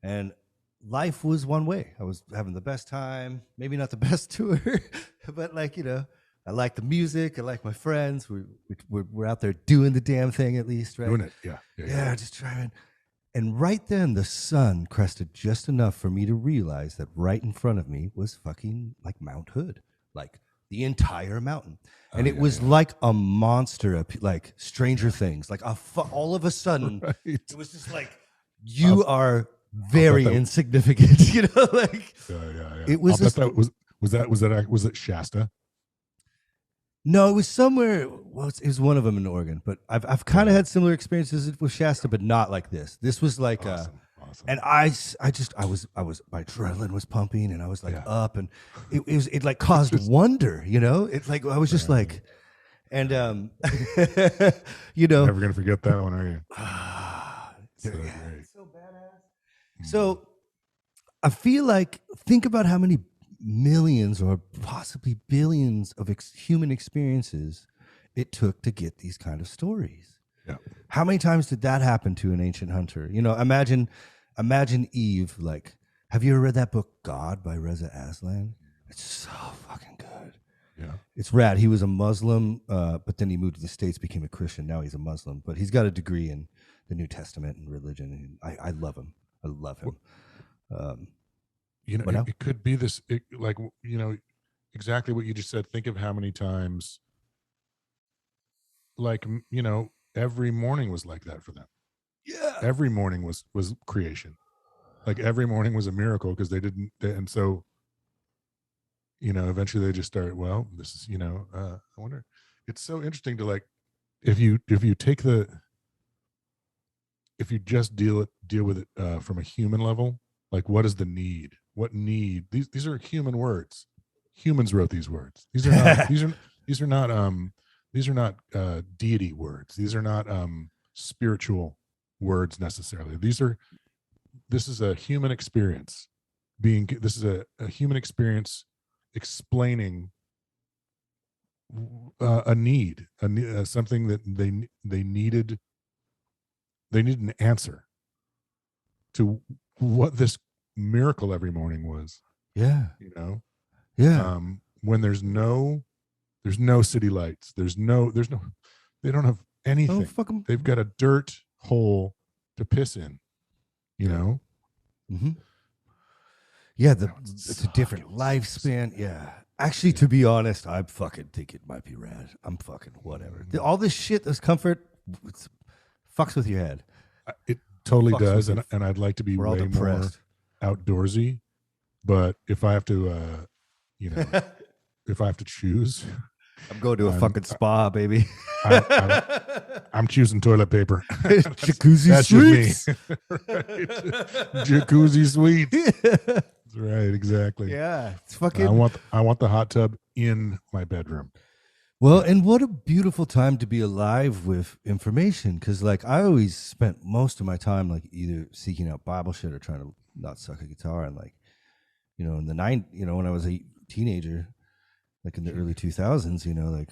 Speaker 1: and life was one way. I was having the best time, maybe not the best tour, but like I like the music, I like my friends. We're out there doing the damn thing at least, right?
Speaker 3: Doing it, yeah,
Speaker 1: just driving. And right then, the sun crested just enough for me to realize that right in front of me was fucking like Mount Hood, like the entire mountain. And it was like a monster, like Stranger Things. Like all of a sudden, it was just like, you are very insignificant, like it was.
Speaker 3: Was it Shasta?
Speaker 1: No, it was somewhere. Well, it was one of them in Oregon, but I've kind of had similar experiences with Shasta, but not like this. This was like, awesome. And I was my adrenaline was pumping, and I was like up, and it like caused wonder, It's like I was just like, and
Speaker 3: Never gonna forget that one, are you?
Speaker 1: So badass. So I feel like, think about how many millions or possibly billions of human experiences it took to get these kind of stories.
Speaker 3: Yeah.
Speaker 1: How many times did that happen to an ancient hunter? Imagine Eve. Like, have you ever read that book God by Reza Aslan? It's so fucking good.
Speaker 3: Yeah.
Speaker 1: It's rad. He was a Muslim, but then he moved to the States, became a Christian. Now he's a Muslim, but he's got a degree in the New Testament and religion. And I love him. I love him.
Speaker 3: It could be this, exactly what you just said. Think of how many times, like, every morning was like that for them.
Speaker 1: Yeah.
Speaker 3: Every morning was creation. Like every morning was a miracle because and so, eventually they just started, well, this is, I wonder, it's so interesting to like, if you just deal with it from a human level, like what is the need? What need? These are human words. Humans wrote these words. These are not these are not deity words. These are not spiritual words necessarily. This is a human experience. This is a human experience explaining a need, something that they needed an answer to what this miracle every morning was.
Speaker 1: Yeah.
Speaker 3: When there's no city lights, they don't have anything. They've got a dirt hole to piss in,
Speaker 1: Mm-hmm. Yeah, it's a different lifespan. Yeah. Actually, to be honest, I fucking think it might be rad. I'm fucking whatever. All this shit, this comfort, fucks with your head.
Speaker 3: It totally
Speaker 1: Fucks
Speaker 3: does,
Speaker 1: with
Speaker 3: and I'd like to be
Speaker 1: We're all
Speaker 3: way more
Speaker 1: depressed.
Speaker 3: outdoorsy. But if I have to, if I have to choose,
Speaker 1: I'm going to a fucking spa, baby.
Speaker 3: I'm choosing toilet paper.
Speaker 1: Jacuzzi
Speaker 3: That's
Speaker 1: suites.
Speaker 3: just me. Right. Jacuzzi suites. That's right, exactly.
Speaker 1: Yeah, it's fucking.
Speaker 3: I want the hot tub in my bedroom.
Speaker 1: Well, and what a beautiful time to be alive with information, because like I always spent most of my time like either seeking out Bible shit or trying to not suck a guitar, and like in the when I was a teenager, like in the early 2000s, like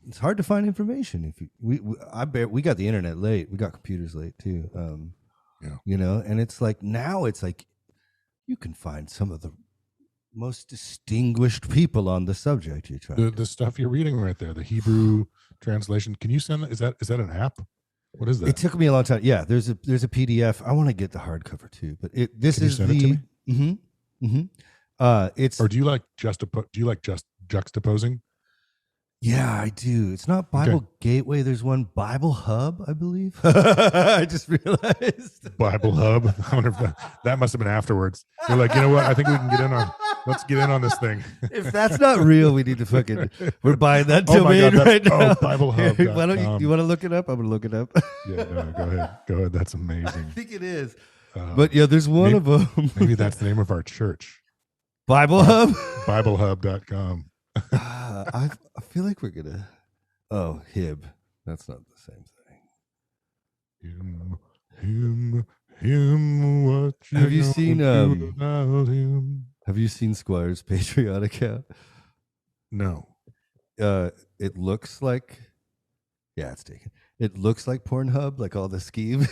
Speaker 1: it's hard to find information. If we got the internet late, we got computers late too, and it's like now it's like you can find some of the most distinguished people on the subject you're trying.
Speaker 3: The stuff you're reading right there, the Hebrew translation. Can you send that? Is that an app? What is that?
Speaker 1: It took me a long time. Yeah, there's a PDF. I want to get the hardcover too, but this
Speaker 3: Can
Speaker 1: is
Speaker 3: you send it to me?
Speaker 1: Mm-hmm. Mm-hmm. It's
Speaker 3: or do you like juxtaposing?
Speaker 1: Yeah, I do. It's not Bible Gateway. There's one Bible Hub, I believe. I just realized.
Speaker 3: Bible Hub. I wonder if that must have been afterwards. You're like, you know what? I think we can get in on. Let's get in on this thing.
Speaker 1: If that's not real, we need to fucking. We're buying that domain right now.
Speaker 3: Bible Hub.
Speaker 1: Why don't you want to look it up? I'm gonna look it up.
Speaker 3: Yeah, no, go ahead. Go ahead. That's amazing.
Speaker 1: I think it is. But yeah, there's one of them.
Speaker 3: Maybe that's the name of our church.
Speaker 1: Bible Hub.
Speaker 3: BibleHub.com.
Speaker 1: I feel like we're gonna. Oh, Hib. That's not the same thing.
Speaker 3: Him. What
Speaker 1: have you seen?
Speaker 3: Him?
Speaker 1: Have you seen Squire's Patreon account?
Speaker 3: No.
Speaker 1: It looks like. Yeah, it's taken. It looks like Pornhub, like all the scheme.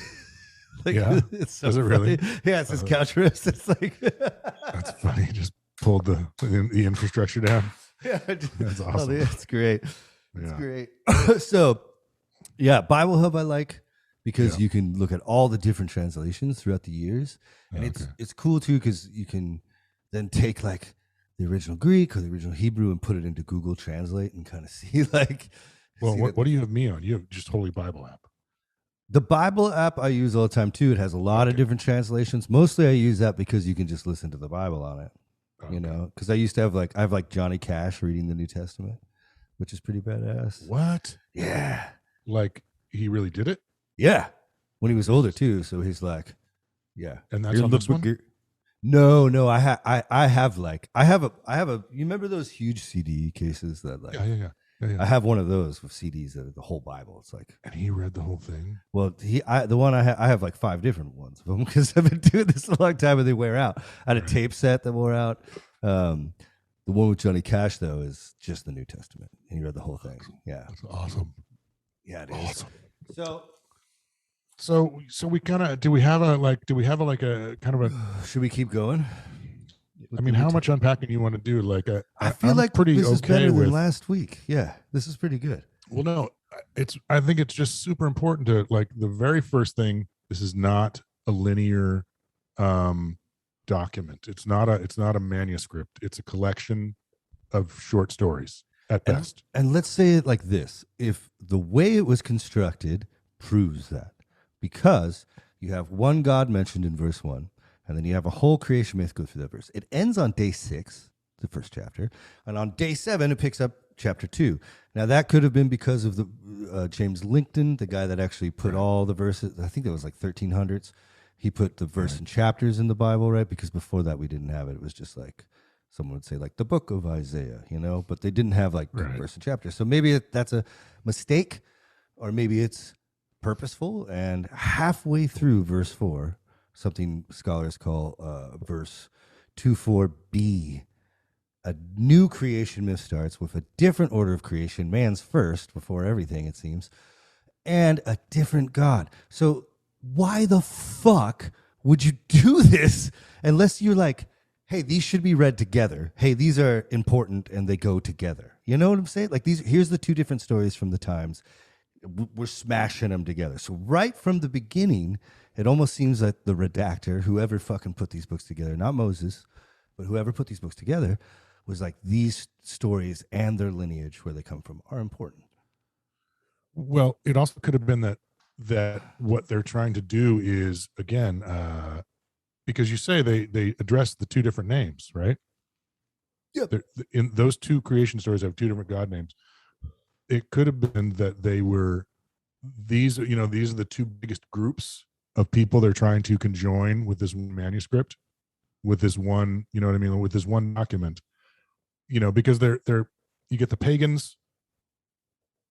Speaker 3: Yeah.
Speaker 1: It's so
Speaker 3: Does it really?
Speaker 1: Yeah, it says couch roast. It's like.
Speaker 3: That's funny. Just pulled the infrastructure down.
Speaker 1: Yeah,
Speaker 3: that's awesome.
Speaker 1: It's great. It's great. So, yeah, Bible Hub I like because you can look at all the different translations throughout the years, and it's cool too because you can then take like the original Greek or the original Hebrew and put it into Google Translate and kind of see like.
Speaker 3: Well, what do you have me on? You have just Holy Bible app.
Speaker 1: The Bible app I use all the time too. It has a lot of different translations. Mostly I use that because you can just listen to the Bible on it. Because I used to have I have Johnny Cash reading the New Testament, which is pretty badass.
Speaker 3: What?
Speaker 1: Yeah.
Speaker 3: Like he really did it?
Speaker 1: Yeah. When he was older too. So he's like, yeah.
Speaker 3: And that's on this one?
Speaker 1: No. I have a. You remember those huge CD cases that
Speaker 3: Yeah.
Speaker 1: I have one of those with CDs that are the whole Bible. It's like,
Speaker 3: and he read the whole thing.
Speaker 1: Well, the one I have like 5 different ones of them because I've been doing this a long time and they wear out. I had a tape set that wore out. The one with Johnny Cash though is just the New Testament, and he read the whole thing. Yeah,
Speaker 3: that's awesome.
Speaker 1: Yeah, it is.
Speaker 3: Awesome. So we kind of do we have a kind of a?
Speaker 1: Should we keep going?
Speaker 3: I mean, how much unpacking you want to do? Like,
Speaker 1: I feel
Speaker 3: I'm
Speaker 1: like
Speaker 3: pretty
Speaker 1: this is better
Speaker 3: with
Speaker 1: than last week. Yeah, this is pretty good.
Speaker 3: Well, no, I think it's just super important to like the very first thing. This is not a linear document. It's not a manuscript. It's a collection of short stories at best.
Speaker 1: And let's say it like this: if the way it was constructed proves that, because you have one God mentioned in verse 1. And then you have a whole creation myth go through that verse. It ends on day 6, the first chapter. And on day 7, it picks up chapter 2. Now, that could have been because of the James Lincoln, the guy that actually put all the verses. I think that was like 1300s. He put the verse and chapters in the Bible, right? Because before that, we didn't have it. It was just like, someone would say like the book of Isaiah, but they didn't have like verse and chapter. So maybe that's a mistake, or maybe it's purposeful. And halfway through verse 4, something scholars call verse 2:4b. A new creation myth starts with a different order of creation, man's first before everything, it seems, and a different God. So why the fuck would you do this unless you're like, hey, these should be read together. Hey, these are important and they go together. You know what I'm saying? Like here's the 2 different stories from the times. We're smashing them together. So right from the beginning, it almost seems like the redactor, whoever fucking put these books together, not Moses, but whoever put these books together, was like these stories and their lineage, where they come from, are important.
Speaker 3: Well, it also could have been that what they're trying to do is, again, because you say they address the two different names, right?
Speaker 1: Yep.
Speaker 3: In those two creation stories have two different God names. It could have been that they were these are the two biggest groups of people they're trying to conjoin with this manuscript, with this one, you know what I mean, with this one document, because they're you get the pagans,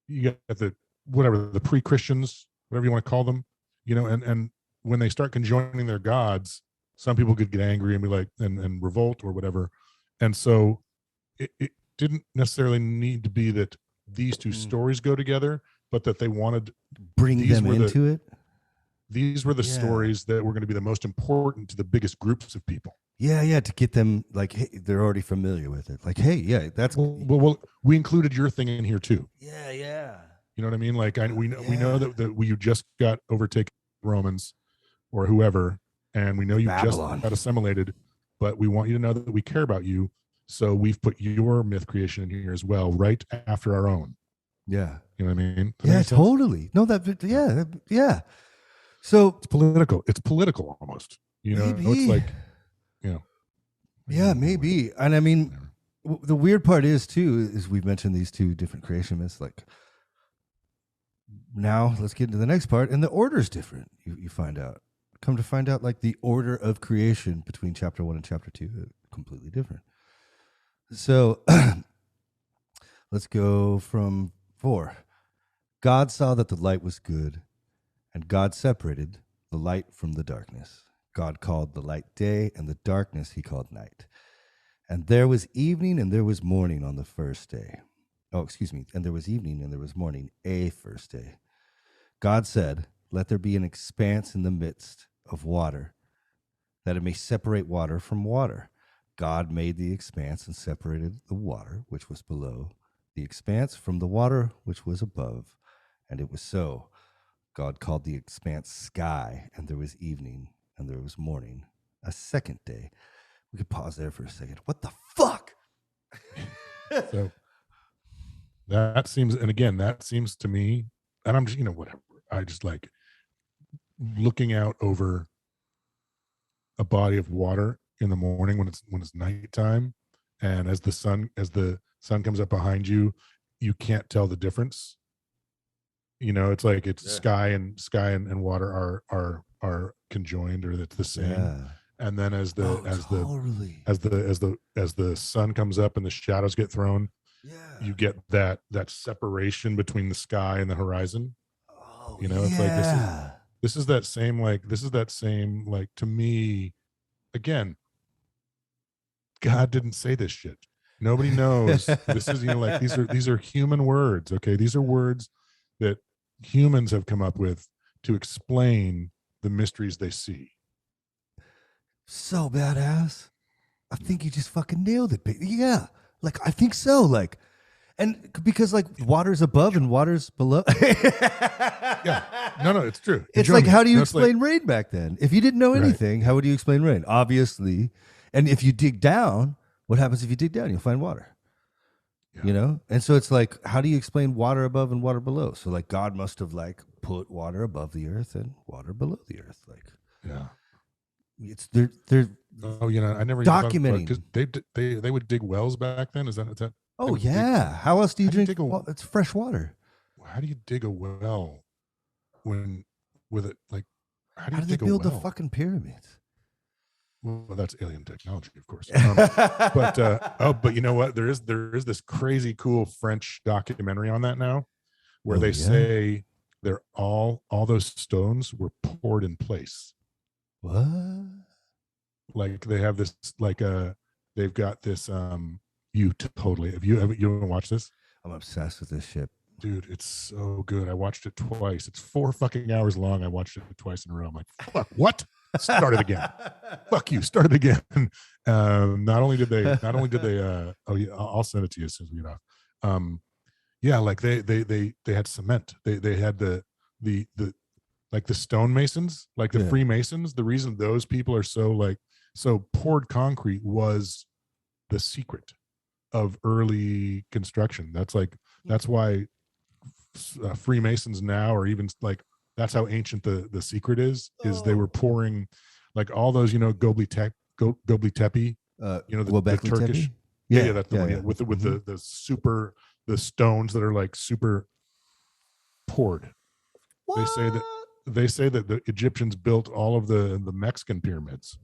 Speaker 3: you get the whatever, the pre-Christians, whatever you want to call them, and when they start conjoining their gods, some people could get angry and be like and revolt or whatever. And so it didn't necessarily need to be that these two stories go together, but that they wanted
Speaker 1: bring them into it.
Speaker 3: These were the stories that were going to be the most important to the biggest groups of people.
Speaker 1: Yeah, to get them like, hey, they're already familiar with it. Like, hey, yeah, that's
Speaker 3: well. We included your thing in here too.
Speaker 1: Yeah.
Speaker 3: You know what I mean? Like, we know that you just got overtaken Romans or whoever, and we know you
Speaker 1: Babylon.
Speaker 3: just got assimilated, but we want you to know that we care about you. So we've put your myth creation in here as well, right after our own.
Speaker 1: Yeah.
Speaker 3: You know what I mean?
Speaker 1: Yeah, totally. No, yeah. So
Speaker 3: it's political. It's political almost.
Speaker 1: Maybe.
Speaker 3: It's like,
Speaker 1: Yeah, maybe. And I mean, the weird part is too, is we've mentioned these two different creation myths. Like, now let's get into the next part, and the order is different. You find out. Come to find out, like the order of creation between chapter 1 and chapter 2 are completely different. So let's go from 4. God saw that the light was good, and God separated the light from the darkness. God called the light day, and the darkness he called night. And there was evening and there was morning on the first day. And there was evening and there was morning a first day. God said, let there be an expanse in the midst of water, that it may separate water from water. God made the expanse and separated the water which was below the expanse from the water which was above. And it was so. God called the expanse sky, and there was evening and there was morning a second day. We could pause there for a second. What the fuck?
Speaker 3: So that seems to me, and I'm just, whatever. I just like looking out over a body of water in the morning when it's nighttime, and as the sun comes up behind you, you can't tell the difference. It's like sky and water are conjoined, or it's the same.
Speaker 1: Yeah.
Speaker 3: And then as the sun comes up and the shadows get thrown, you get that separation between the sky and the horizon. It's like this is that same like to me, again, God didn't say this shit. Nobody knows. This is like these are human words. Okay, these are words that humans have come up with to explain the mysteries they see.
Speaker 1: So badass. I think you just fucking nailed it. Yeah. Like, I think so. Like, and because like water's above and water's below.
Speaker 3: Yeah. No, it's true.
Speaker 1: It's like, how do you explain rain back then? If you didn't know anything, how would you explain rain? Obviously. And if you dig down, what happens if you dig down? You'll find water. Yeah. And so it's like, how do you explain water above and water below? So like God must have like put water above the earth and water below the earth. Like,
Speaker 3: yeah,
Speaker 1: it's they're
Speaker 3: I never
Speaker 1: documenting.
Speaker 3: They would dig wells back then. Is that?
Speaker 1: Oh yeah. How else do you drink? It's fresh water.
Speaker 3: How do you dig a well with it? Like, how do
Speaker 1: they build the fucking pyramids?
Speaker 3: Well, that's alien technology, of course. But you know what? There is this crazy cool French documentary on that now, where they say they're all those stones were poured in place.
Speaker 1: What?
Speaker 3: Like they have this, they've got this. You totally have you ever watched this?
Speaker 1: I'm obsessed with this shit,
Speaker 3: dude. It's so good. I watched it twice. It's 4 fucking hours long. I watched it twice in a row. I'm like, fuck, what? Start it again. Fuck you. Start it again. Not only did they I'll send it to you as soon as we get off. Like they had cement. They had the like the stonemasons, like the Freemasons. The reason those people are so poured concrete was the secret. of early construction. That's why Freemasons now, or even like, that's how ancient the secret is they were pouring like all those, Gobli Tepe, the Turkish.
Speaker 1: Tepe?
Speaker 3: Yeah, that's the one. Yeah. With the stones that are like super poured.
Speaker 1: What?
Speaker 3: They say that the Egyptians built all of the Mexican pyramids.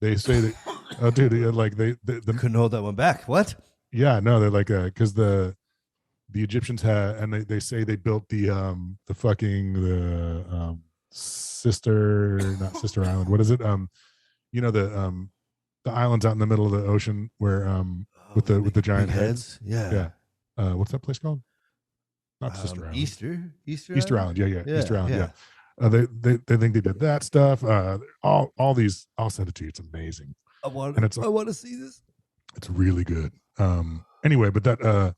Speaker 3: They say that, oh, dude, like they
Speaker 1: couldn't hold that one back. What?
Speaker 3: Yeah, no, they're like, because the Egyptians had, and they say they built the not sister island. What is it? The islands out in the middle of the ocean where with the giant heads.
Speaker 1: Yeah.
Speaker 3: What's that place called? Not Sister Island.
Speaker 1: Easter
Speaker 3: Island. Yeah. Easter Island. Yeah. They think they did that stuff. All these. I'll send it to you. It's amazing.
Speaker 1: I want to see this.
Speaker 3: It's really good. Anyway, but that.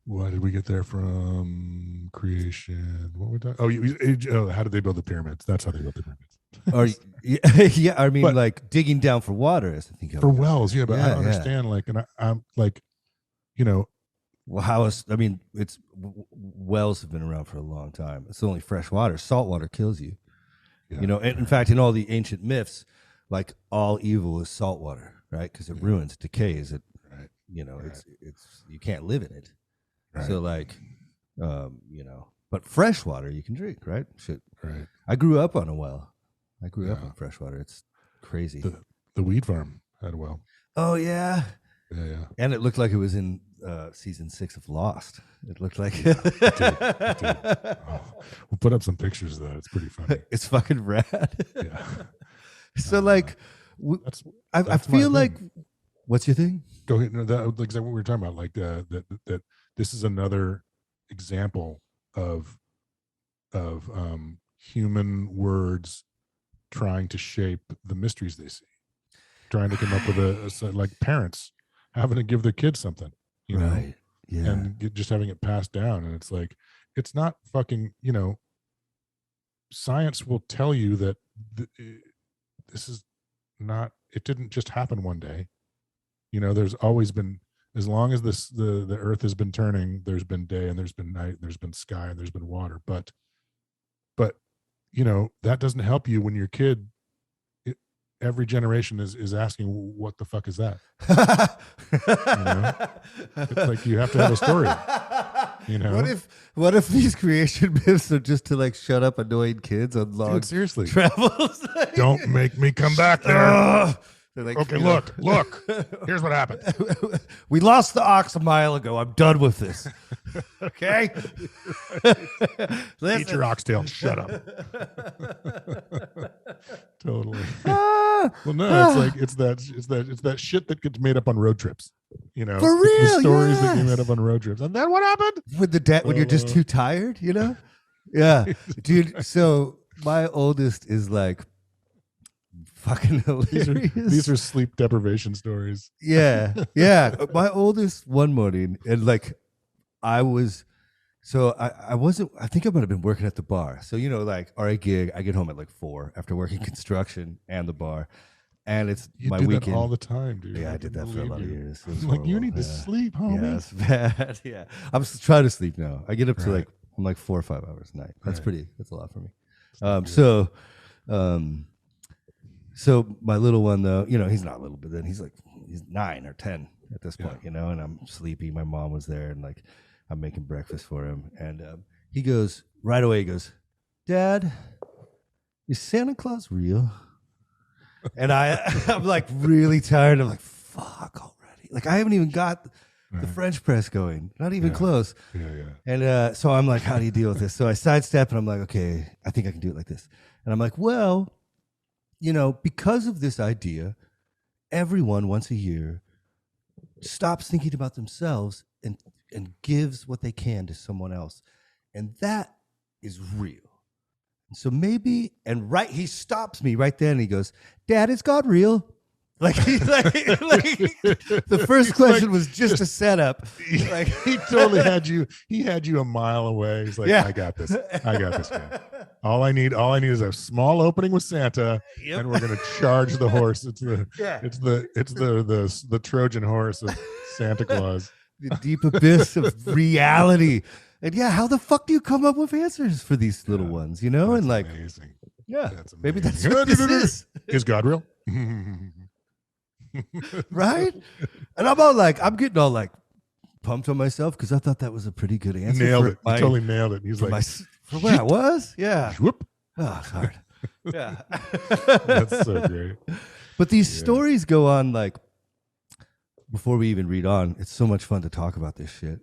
Speaker 3: Why did we get there from creation? What we talking? How did they build the pyramids? That's how they built the pyramids.
Speaker 1: Yeah. I mean, like digging down for water. I think
Speaker 3: for wells. Yeah, but I don't understand. Like, and I'm like,
Speaker 1: Well, wells have been around for a long time. It's only fresh water. Salt water kills you. Yeah, and in fact, in all the ancient myths, like all evil is salt water, right? Because it ruins, decays. It,
Speaker 3: right.
Speaker 1: It's you can't live in it.
Speaker 3: Right.
Speaker 1: So like, but fresh water you can drink, right? Shit.
Speaker 3: Right.
Speaker 1: I grew up on a well. I grew up on fresh water. It's crazy.
Speaker 3: The weed farm had a well.
Speaker 1: Oh yeah.
Speaker 3: Yeah.
Speaker 1: And it looked like it was in season 6 of Lost. It looked like
Speaker 3: it did. Oh, we'll put up some pictures of that. It's pretty funny.
Speaker 1: It's fucking rad.
Speaker 3: Yeah.
Speaker 1: So like, I feel like, what's your thing?
Speaker 3: Go ahead. No, that like what we were talking about. Like that this is another example of human words trying to shape the mysteries they see, trying to come up with like parents having to give their kids something,
Speaker 1: right? Yeah,
Speaker 3: and just having it passed down, and it's like, it's not fucking, science will tell you that this is not. It didn't just happen one day. There's always been, as long as the earth has been turning, there's been day and there's been night, and there's been sky and there's been water, but that doesn't help you when your kid. Every generation is asking, what the fuck is that? It's like, you have to have a story.
Speaker 1: What if these creation myths are just to like shut up annoying kids on long
Speaker 3: seriously
Speaker 1: travels?
Speaker 3: Don't make me come back there.
Speaker 1: They're like,
Speaker 3: okay, look. Here's what happened.
Speaker 1: We lost the ox a mile ago. I'm done with this. Okay.
Speaker 3: Eat your oxtail. Shut up. Totally. Well, no, it's that shit that gets made up on road trips.
Speaker 1: For real,
Speaker 3: the stories that get made up on road trips. And then what happened?
Speaker 1: When you're just too tired, Yeah, dude. So my oldest is like fucking hilarious.
Speaker 3: These are sleep deprivation stories.
Speaker 1: Yeah. My oldest one morning, and like I wasn't, I think I might have been working at the bar. So, like our gig, I get home at like 4 after working construction and the bar. And it's my weekend.
Speaker 3: That all the time, dude.
Speaker 1: Yeah, I did that for a lot of years.
Speaker 3: Like, you need to sleep, homie.
Speaker 1: Yeah, it's bad. Yeah. I'm trying to sleep now. I get up to I'm like 4 or 5 hours a night. That's that's a lot for me. So my little one, though, he's not little, but then he's 9 or 10 at this point, and I'm sleepy. My mom was there, and like I'm making breakfast for him, and he goes right away. He goes, "Dad, is Santa Claus real?" And I'm like really tired. I'm like, "Fuck already!" Like I haven't even got the French press going, not even close.
Speaker 3: Yeah.
Speaker 1: And so I'm like, "How do you deal with this?" So I sidestep, and I'm like, "Okay, I think I can do it like this." And I'm like, "Well, because of this idea, everyone once a year stops thinking about themselves and gives what they can to someone else. And that is real. So maybe, he stops me right then and he goes, "Dad, is God real?" Like the first question was just a setup. Like
Speaker 3: he totally had you a mile away. He's like, I got this, man. All I need is a small opening with Santa, and we're gonna charge the horse. It's the Trojan horse of Santa Claus.
Speaker 1: The deep abyss of reality. And yeah, how the fuck do you come up with answers for these little ones, you know?
Speaker 3: That's
Speaker 1: And like,
Speaker 3: amazing.
Speaker 1: yeah,
Speaker 3: That's amazing.
Speaker 1: maybe that's what this is.
Speaker 3: Is God real?
Speaker 1: Right? And I'm getting all like pumped on myself because I thought that was a pretty good answer.
Speaker 3: Nailed it. You totally nailed it. He's like,
Speaker 1: for where I was? Yeah.
Speaker 3: Whoop.
Speaker 1: Oh, it's hard. Yeah.
Speaker 3: That's so great.
Speaker 1: But these stories go on like, before we even read on, it's so much fun to talk about this shit.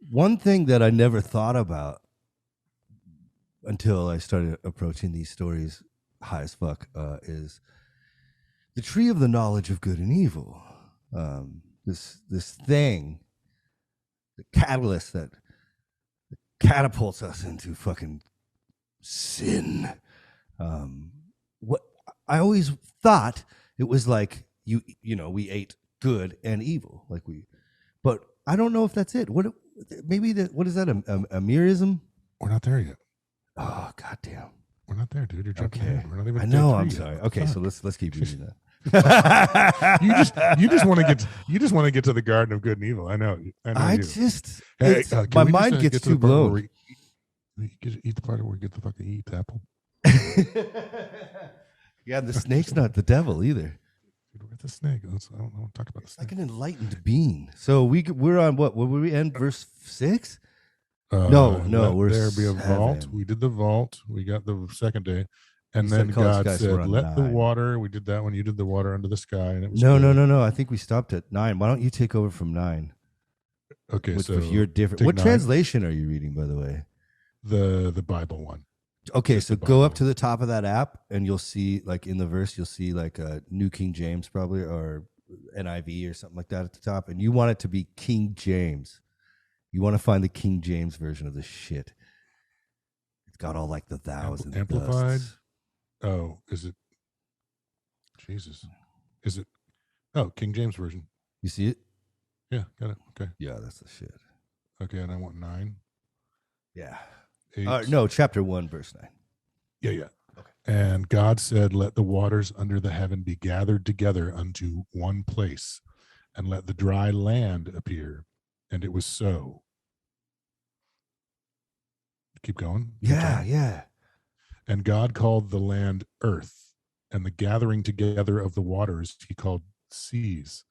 Speaker 1: One thing that I never thought about until I started approaching these stories high as fuck is the tree of the knowledge of good and evil. This thing, the catalyst that catapults us into fucking sin. What I always thought it was like we ate good and evil, but I don't know if that's it. What is that? A merism?
Speaker 3: We're not there yet.
Speaker 1: Oh goddamn!
Speaker 3: We're not there, dude. You're jumping ahead. We're not even.
Speaker 1: I know. I'm
Speaker 3: yet.
Speaker 1: sorry. Okay, so let's keep reading that.
Speaker 3: you just want to get to the Garden of Good and Evil. I know.
Speaker 1: My mind gets too blown.
Speaker 3: Eat the part where we get the fucking eat the apple.
Speaker 1: Yeah, the snake's not the devil either.
Speaker 3: Where's the snake? I don't want to talk about the snake.
Speaker 1: Like an enlightened being. So we're on what? Where would we end? Verse 6? No, we're
Speaker 3: there be a
Speaker 1: 7.
Speaker 3: vault. We did the vault. We got the second day, and
Speaker 1: You
Speaker 3: then
Speaker 1: said call
Speaker 3: God
Speaker 1: skies,
Speaker 3: said,
Speaker 1: we're on
Speaker 3: "Let the
Speaker 1: 9.
Speaker 3: water." We did that one. You did the water under the sky, and it was
Speaker 1: No. I think we stopped at 9. Why don't you take over from 9?
Speaker 3: Okay, so
Speaker 1: you're different. What
Speaker 3: 9.
Speaker 1: translation are you reading, by the way?
Speaker 3: The Bible one.
Speaker 1: Okay,
Speaker 3: Just
Speaker 1: so
Speaker 3: the
Speaker 1: go
Speaker 3: Bible.
Speaker 1: up to the top of that app, and you'll see, like in the verse, you'll see like a New King James probably, or NIV or something like that at the top, and you want it to be King James. You want to find the King James version of this shit. It's got all like the thous and
Speaker 3: amplified.
Speaker 1: thusts.
Speaker 3: Oh, is it? Jesus, is it? Oh, King James version.
Speaker 1: You see it?
Speaker 3: Yeah, got it. Okay.
Speaker 1: Yeah, that's the shit.
Speaker 3: Okay, and I want 9.
Speaker 1: Yeah.
Speaker 3: 8.
Speaker 1: No, chapter 1, verse 9.
Speaker 3: Yeah.
Speaker 1: Okay.
Speaker 3: And God said, "Let the waters under the heaven be gathered together unto one place, and let the dry land appear." And it was so. Keep going.
Speaker 1: Yeah.
Speaker 3: And God called the land earth, and the gathering together of the waters he called seas.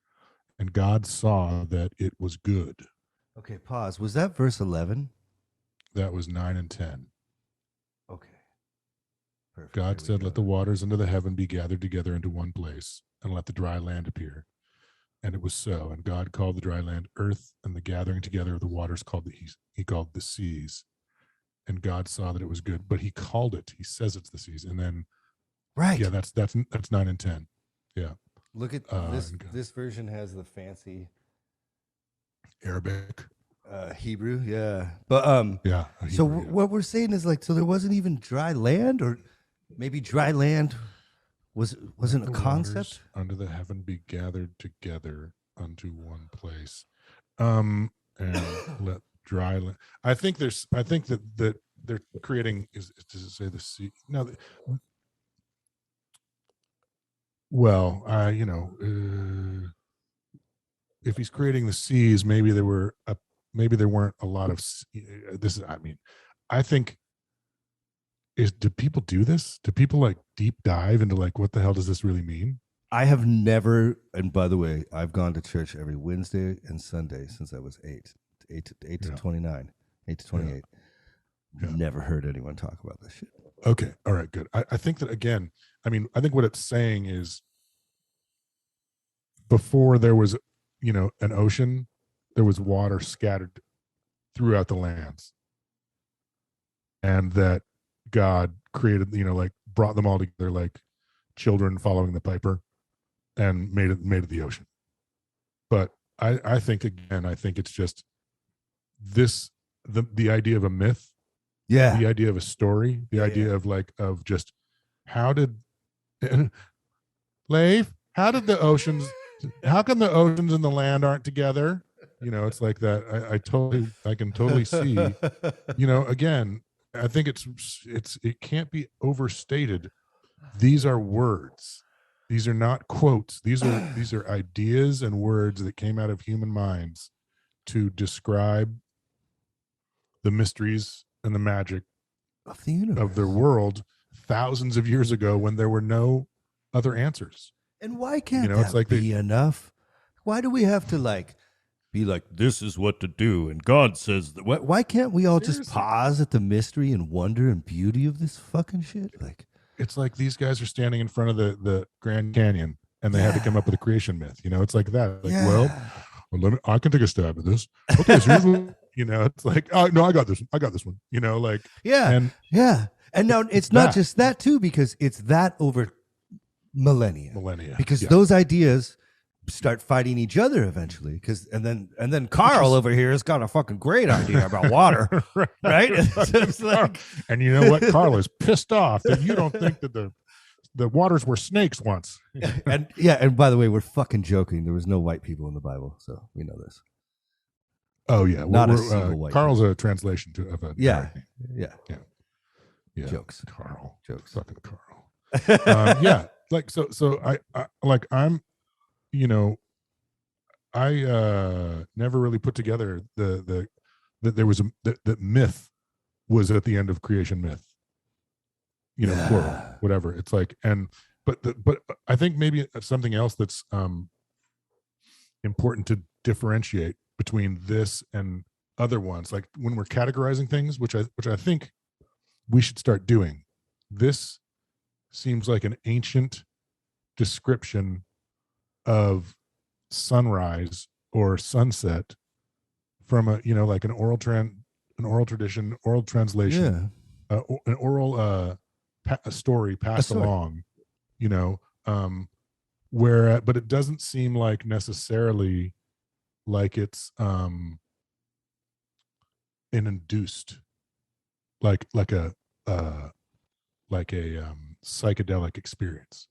Speaker 3: And God saw that it was good.
Speaker 1: Okay, pause. Was that verse 11?
Speaker 3: That was 9 and 10.
Speaker 1: Okay. Perfect.
Speaker 3: God said, "Let the waters under the heaven be gathered together into one place, and let the dry land appear." And it was so. And God called the dry land earth, and the gathering together of the waters he called the seas. And God saw that it was good, but he called it. He says it's the seas, and then
Speaker 1: right.
Speaker 3: Yeah, that's 9 and 10. Yeah.
Speaker 1: Look at this. This version has the fancy
Speaker 3: Arabic,
Speaker 1: Hebrew. Yeah, but
Speaker 3: yeah.
Speaker 1: So
Speaker 3: Hebrew, yeah.
Speaker 1: what we're saying is like, so there wasn't even dry land, or maybe dry land wasn't a concept.
Speaker 3: Under the heaven be gathered together unto one place, and let dry land. I think that they're creating. Does it say the sea? No. Well, if he's creating the seas, maybe there weren't a lot of this. I think do people do this? Do people like deep dive into like what the hell does this really mean?
Speaker 1: I have never, and by the way, I've gone to church every Wednesday and Sunday since I was 8 to 29, 8 to 28.
Speaker 3: Yeah.
Speaker 1: Never heard anyone talk about this shit.
Speaker 3: Okay. All right, good. I think that again, I think what it's saying is before there was, an ocean, there was water scattered throughout the lands. And that God created, brought them all together like children following the piper and made it the ocean. But I think it's just the idea of a myth.
Speaker 1: Yeah.
Speaker 3: The idea of a story, the idea of just how did Leif, how come the oceans and the land aren't together? It's like that. I can totally see, again, I think it can't be overstated. These are words. These are not quotes. These are ideas and words that came out of human minds to describe the mysteries and the magic
Speaker 1: of the universe,
Speaker 3: of their world thousands of years ago when there were no other answers.
Speaker 1: And why can't
Speaker 3: it's
Speaker 1: that
Speaker 3: like
Speaker 1: be enough? Why do we have to be like, this is what to do, and God says that? Why can't we all just pause at the mystery and wonder and beauty of this fucking shit?
Speaker 3: It's like these guys are standing in front of the Grand Canyon and they had to come up with a creation myth. It's like that. I can take a stab at this. Okay, so it's like, oh no, I got this one.
Speaker 1: And now it's not just that too, because it's that over millennia. Because those ideas start fighting each other eventually. And then Carl over here has got a fucking great idea about water, right?
Speaker 3: It's like, and you know what? Carl is pissed off that you don't think that the waters were snakes once.
Speaker 1: And by the way, we're fucking joking. There was no white people in the Bible, so we know this.
Speaker 3: Oh yeah,
Speaker 1: not a single white.
Speaker 3: Carl's a translation of a
Speaker 1: yeah.
Speaker 3: Jokes, Carl.
Speaker 1: Jokes,
Speaker 3: fucking Carl. Yeah, so I I'm, I never really put together that there was that myth was at the end of creation myth. Plural, whatever. It's like, but I think maybe something else that's important to differentiate between this and other ones, like when we're categorizing things, which I think we should start doing. This seems like an ancient description of sunrise or sunset from a like an oral tradition, oral translation, an oral a story passed along, where but it doesn't seem like necessarily like it's an induced like a psychedelic experience.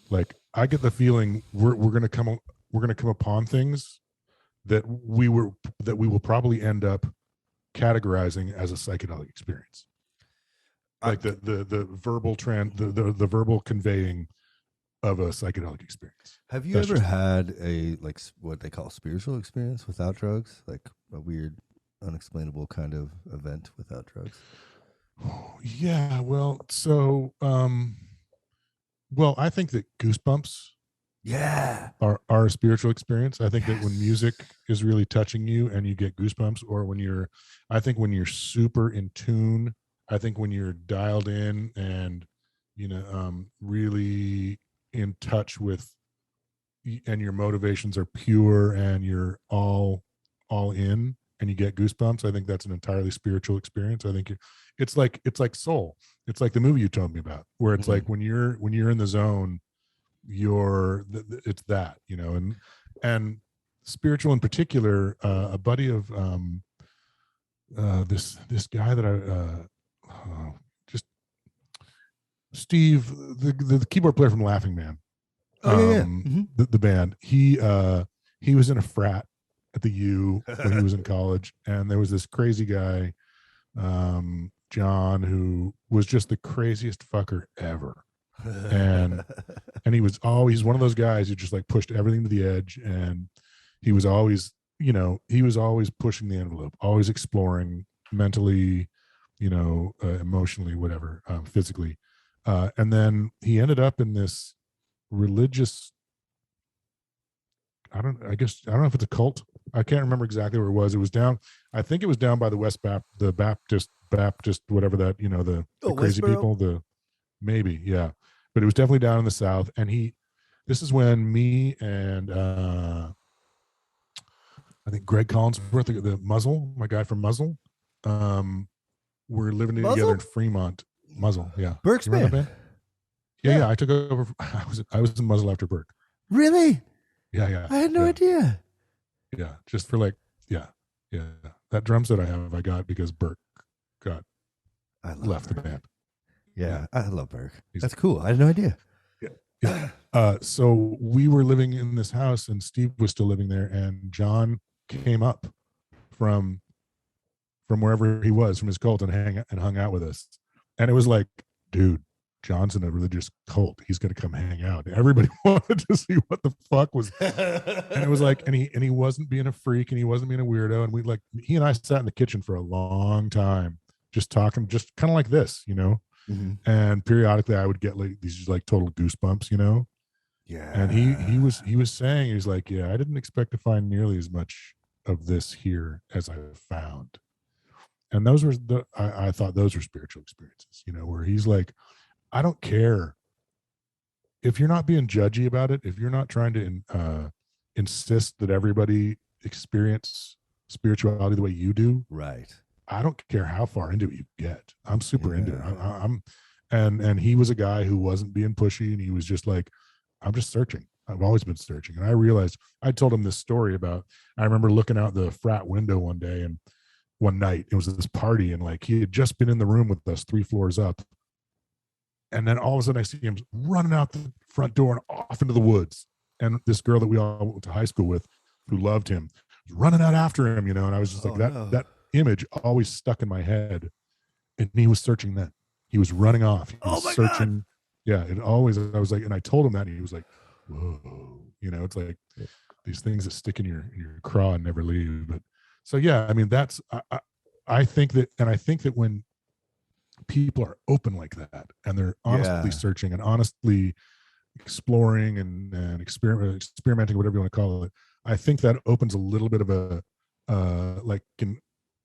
Speaker 3: Like I get the feeling we're gonna come upon things that we will probably end up categorizing as a psychedelic experience, like the verbal the verbal conveying of a psychedelic experience.
Speaker 1: Have you ever had a what they call spiritual experience without drugs, like a weird, unexplainable kind of event without drugs?
Speaker 3: Yeah, well, so I think that goosebumps are a spiritual experience. I think that when music is really touching you and you get goosebumps, or when you're super in tune, I think when you're dialed in and really in touch with, and your motivations are pure and you're all in and you get goosebumps, I think that's an entirely spiritual experience. I think it's like soul. It's like the movie you told me about, where it's like when you're in the zone, it's that, and spiritual in particular. A buddy of this guy that just Steve, the keyboard player from Laughing Man, the band. He was in a frat at the U when he was in college, and there was this crazy guy, John, who was just the craziest fucker ever. And he's one of those guys who just like pushed everything to the edge, and he was always pushing the envelope, always exploring mentally, emotionally, whatever, physically. And then he ended up in this religious, I don't know if it's a cult. I can't remember exactly where it was. It was down, I think it was down by the the Baptist, whatever that, the crazy people, maybe, yeah. But it was definitely down in the South. And this is when me and I think Greg Collinsworth, the Muzzle, my guy from Muzzle, were living together in Fremont. Muzzle, yeah.
Speaker 1: Burke's band.
Speaker 3: Yeah. I took over. I was in Muzzle after Burke.
Speaker 1: Really?
Speaker 3: Yeah.
Speaker 1: I had no idea.
Speaker 3: Yeah, just for yeah. That drum set I got because Burke left the band.
Speaker 1: Yeah, I love Burke. That's cool. I had no idea.
Speaker 3: Yeah. So we were living in this house, and Steve was still living there, and John came up from wherever he was, from his cult, and hung out with us. And it was like, dude, John's in a religious cult. He's going to come hang out. Everybody wanted to see what the fuck was, and it was like, and he wasn't being a freak and he wasn't being a weirdo. And he and I sat in the kitchen for a long time, just talking, just kind of like this,
Speaker 1: Mm-hmm.
Speaker 3: And periodically I would get like these like total goosebumps,
Speaker 1: Yeah.
Speaker 3: And he was saying, he was like, yeah, I didn't expect to find nearly as much of this here as I found. And those were I thought those were spiritual experiences, where he's like, I don't care if you're not being judgy about it, if you're not trying to insist that everybody experience spirituality the way you do,
Speaker 1: right?
Speaker 3: I don't care how far into it you get. I'm super into it. I'm and he was a guy who wasn't being pushy, and he was just like, I'm just searching. I've always been searching. And I realized, I told him this story about, I remember looking out the frat window one day, and one night it was this party, and like he had just been in the room with us 3 floors up. And then all of a sudden I see him running out the front door and off into the woods. And this girl that we all went to high school with, who loved him, was running out after him, and I was just like, that image always stuck in my head. And he was searching then. He was running off. He was searching. God. Yeah, it always, I was like, and I told him that, and he was like, whoa, it's like these things that stick in your craw and never leave. But so, yeah, I mean, that's, I think that when people are open like that, and they're honestly searching and honestly exploring and experimenting, whatever you want to call it, I think that opens a little bit of a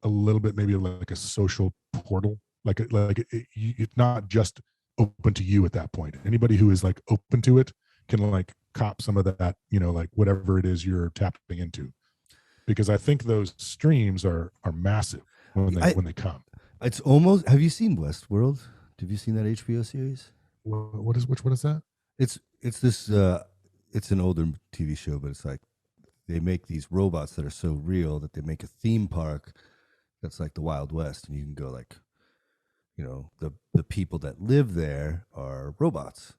Speaker 3: little bit maybe like a social portal, it's not just open to you at that point. Anybody who is like open to it can like cop some of that, like whatever it is you're tapping into, because I think those streams are massive when they come.
Speaker 1: It's almost, have you seen Westworld? Have you seen that HBO series?
Speaker 3: What is that?
Speaker 1: It's this it's an older TV show, but it's like they make these robots that are so real that they make a theme park that's like the Wild West, and you can go like, the people that live there are robots,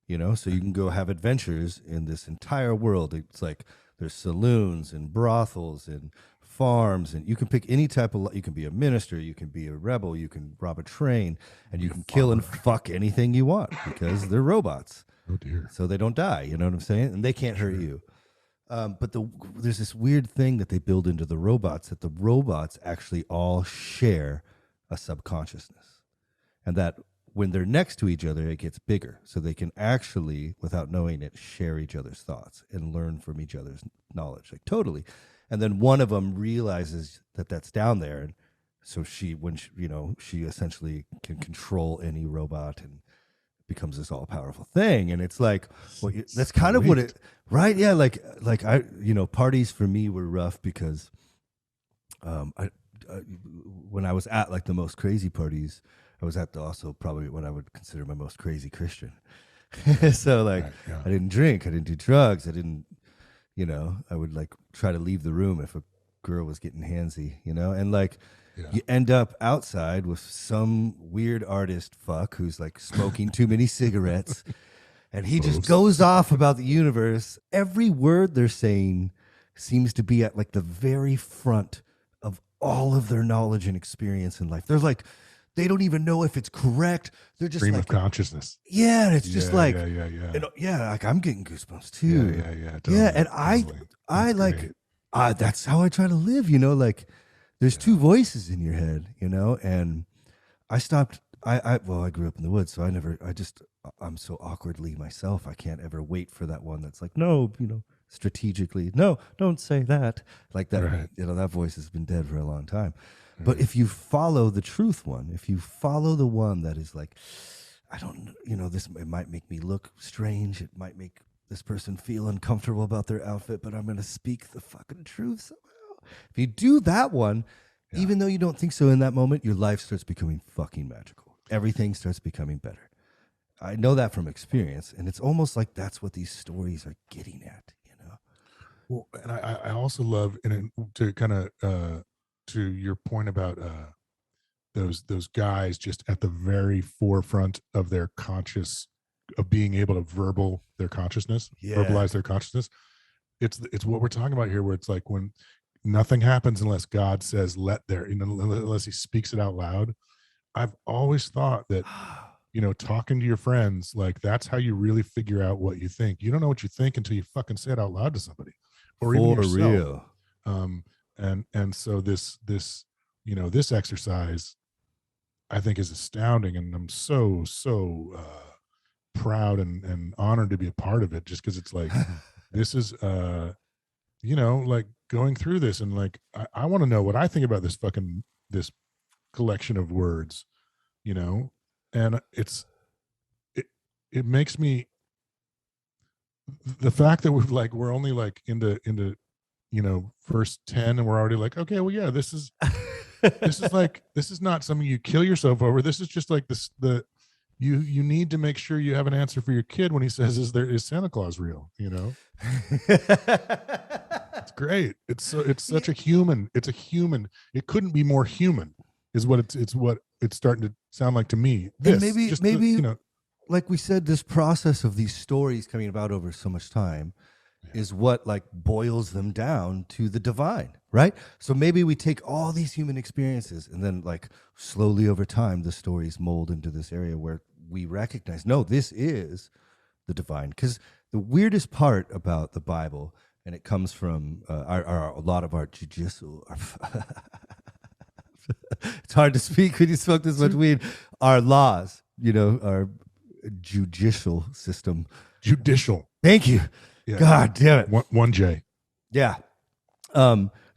Speaker 1: so you can go have adventures in this entire world. It's like there's saloons and brothels and farms, and you can pick any type of, you can be a minister, you can be a rebel, you can rob a train, and you can kill and fuck anything you want because they're robots.
Speaker 3: Oh dear.
Speaker 1: So they don't die, you know what I'm saying? And they can't hurt you. But there's this weird thing that they build into the robots, that the robots actually all share a subconsciousness. And that when they're next to each other, it gets bigger. So they can actually, without knowing it, share each other's thoughts and learn from each other's knowledge. Like totally. And then one of them realizes that that's down there. And so she essentially can control any robot and becomes this all powerful thing. And it's like, well, that's kind of what it, right? Yeah. Like I, parties for me were rough because when I was at like the most crazy parties, I was at also probably what I would consider my most crazy Christian. So like, I didn't drink, I didn't do drugs, I didn't, I would like try to leave the room if a girl was getting handsy, and like you end up outside with some weird artist fuck who's like smoking too many cigarettes, and he just goes off about the universe. Every word they're saying seems to be at like the very front of all of their knowledge and experience in life. They're like, they don't even know if it's correct. They're just
Speaker 3: stream
Speaker 1: like
Speaker 3: of consciousness.
Speaker 1: Yeah, and it's just like like I'm getting goosebumps too.
Speaker 3: Totally,
Speaker 1: and I like that's how I try to live. Like there's two voices in your head. And I stopped. I grew up in the woods, so I'm so awkwardly myself. I can't ever wait for that one that's like, no, strategically, no, don't say that. Like that,
Speaker 3: right.
Speaker 1: That voice has been dead for a long time. But if you follow the truth one, if you follow the one that is like, I don't, it might make me look strange. It might make this person feel uncomfortable about their outfit, but I'm going to speak the fucking truth somehow. If you do that one, even though you don't think so in that moment, your life starts becoming fucking magical. Everything starts becoming better. I know that from experience, and it's almost like that's what these stories are getting at,
Speaker 3: Well, and I also love, and to kind of, to your point about those guys just at the very forefront of their of being able to verbalize their consciousness. It's what we're talking about here, where it's like when nothing happens unless God says unless he speaks it out loud. I've always thought that talking to your friends, like that's how you really figure out what you think. You don't know what you think until you fucking say it out loud to somebody, or even
Speaker 1: For
Speaker 3: yourself.
Speaker 1: real.
Speaker 3: And so this exercise, I think, is astounding, and I'm so proud and honored to be a part of it, just because it's like this is like going through this, and like I want to know what I think about this collection of words, and it makes me, the fact that we're only like into verse 10, and we're already like, okay, well, yeah, this is like, this is not something you kill yourself over. This is just like you need to make sure you have an answer for your kid when he says, is Santa Claus real? It's great. It's such a human. It's a human. It couldn't be more human, is what it's starting to sound like to me.
Speaker 1: And maybe like we said, this process of these stories coming about over so much time is what like boils them down to the divine, right? So maybe we take all these human experiences, and then like slowly over time, the stories mold into this area where we recognize, no, this is the divine. Because the weirdest part about the Bible, and it comes from a lot of our judicial, it's hard to speak when you smoke this much weed, our laws, our judicial system.
Speaker 3: Judicial.
Speaker 1: Thank you. Yeah. God damn it.
Speaker 3: One J.
Speaker 1: Yeah.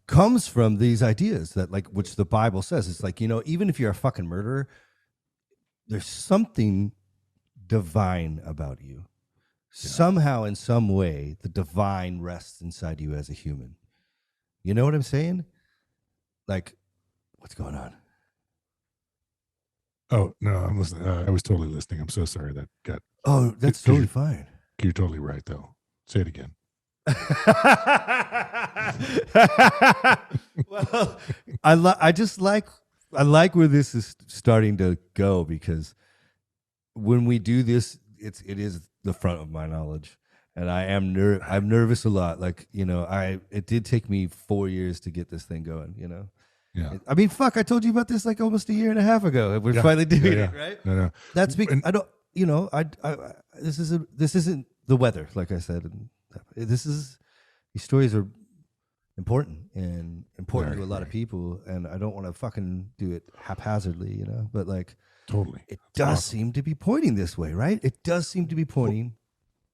Speaker 1: Comes from these ideas that, like, which the Bible says, it's like, even if you're a fucking murderer, there's something divine about you. Yeah. Somehow, in some way, the divine rests inside you as a human. You know what I'm saying? Like, what's going on?
Speaker 3: Oh, no, I'm listening. I was totally listening. I'm so sorry that got.
Speaker 1: Oh, that's totally fine.
Speaker 3: You're totally right, though. Say it again.
Speaker 1: Well, I like where this is starting to go, because when we do this, it is the front of my knowledge, and I'm nervous a lot. Like, it did take me 4 years to get this thing going.
Speaker 3: Yeah.
Speaker 1: I mean, fuck, I told you about this like almost a year and a half ago. We're finally doing it, right?
Speaker 3: No.
Speaker 1: That's because I don't. This isn't the weather, like I said. These stories are important to a lot of people, and I don't want to fucking do it haphazardly, but like,
Speaker 3: totally,
Speaker 1: it does seem to be pointing this way, right? It does seem to be pointing.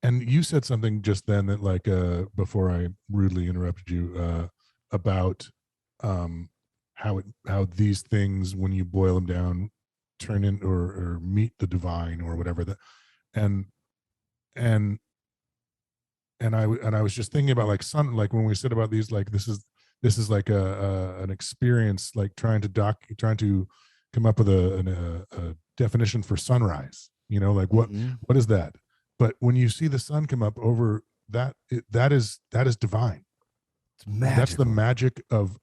Speaker 3: And you said something just then that, like, before I rudely interrupted you, about how these things, when you boil them down, turn in or meet the divine or whatever that, and I was just thinking about, like, like when we said about these, like, this is like an experience, like trying to come up with a definition for sunrise, like what is that? But when you see the sun come up over that, that is divine.
Speaker 1: It's magical.
Speaker 3: That's the magic of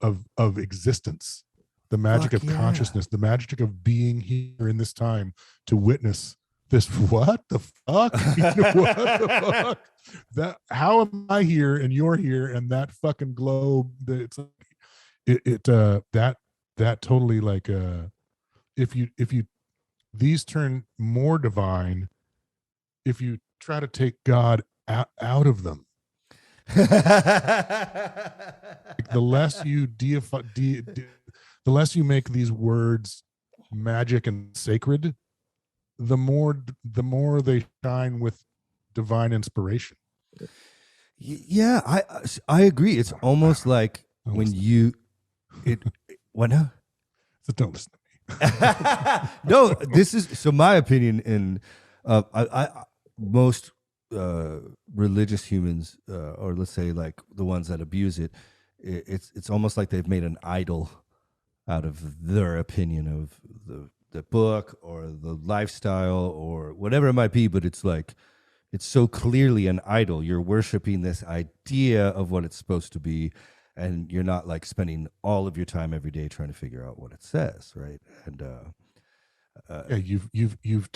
Speaker 3: existence, the magic of consciousness, the magic of being here in this time to witness this. What the fuck? What the fuck? How am I here and you're here, and that fucking globe? It's like that totally, like, if you these turn more divine if you try to take God out of them. Like, the less you deify, the less you make these words magic and sacred, the more they shine with divine inspiration.
Speaker 1: Yeah, I agree. It's almost like when you what now?
Speaker 3: So don't listen to
Speaker 1: me. No, this is so my opinion. And most religious humans, or let's say like the ones that abuse it, it's almost like they've made an idol out of their opinion of the book or the lifestyle or whatever it might be. But it's like, it's so clearly an idol. You're worshiping this idea of what it's supposed to be, and you're not like spending all of your time every day trying to figure out what it says, right? And
Speaker 3: yeah, you've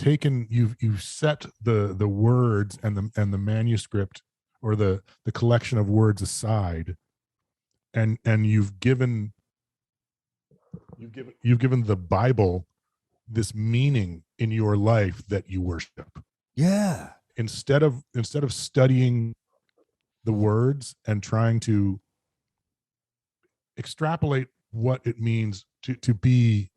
Speaker 3: set the words and the manuscript or the collection of words aside, and you've given the Bible this meaning in your life that you worship.
Speaker 1: Yeah.
Speaker 3: Instead of studying the words and trying to extrapolate what it means to be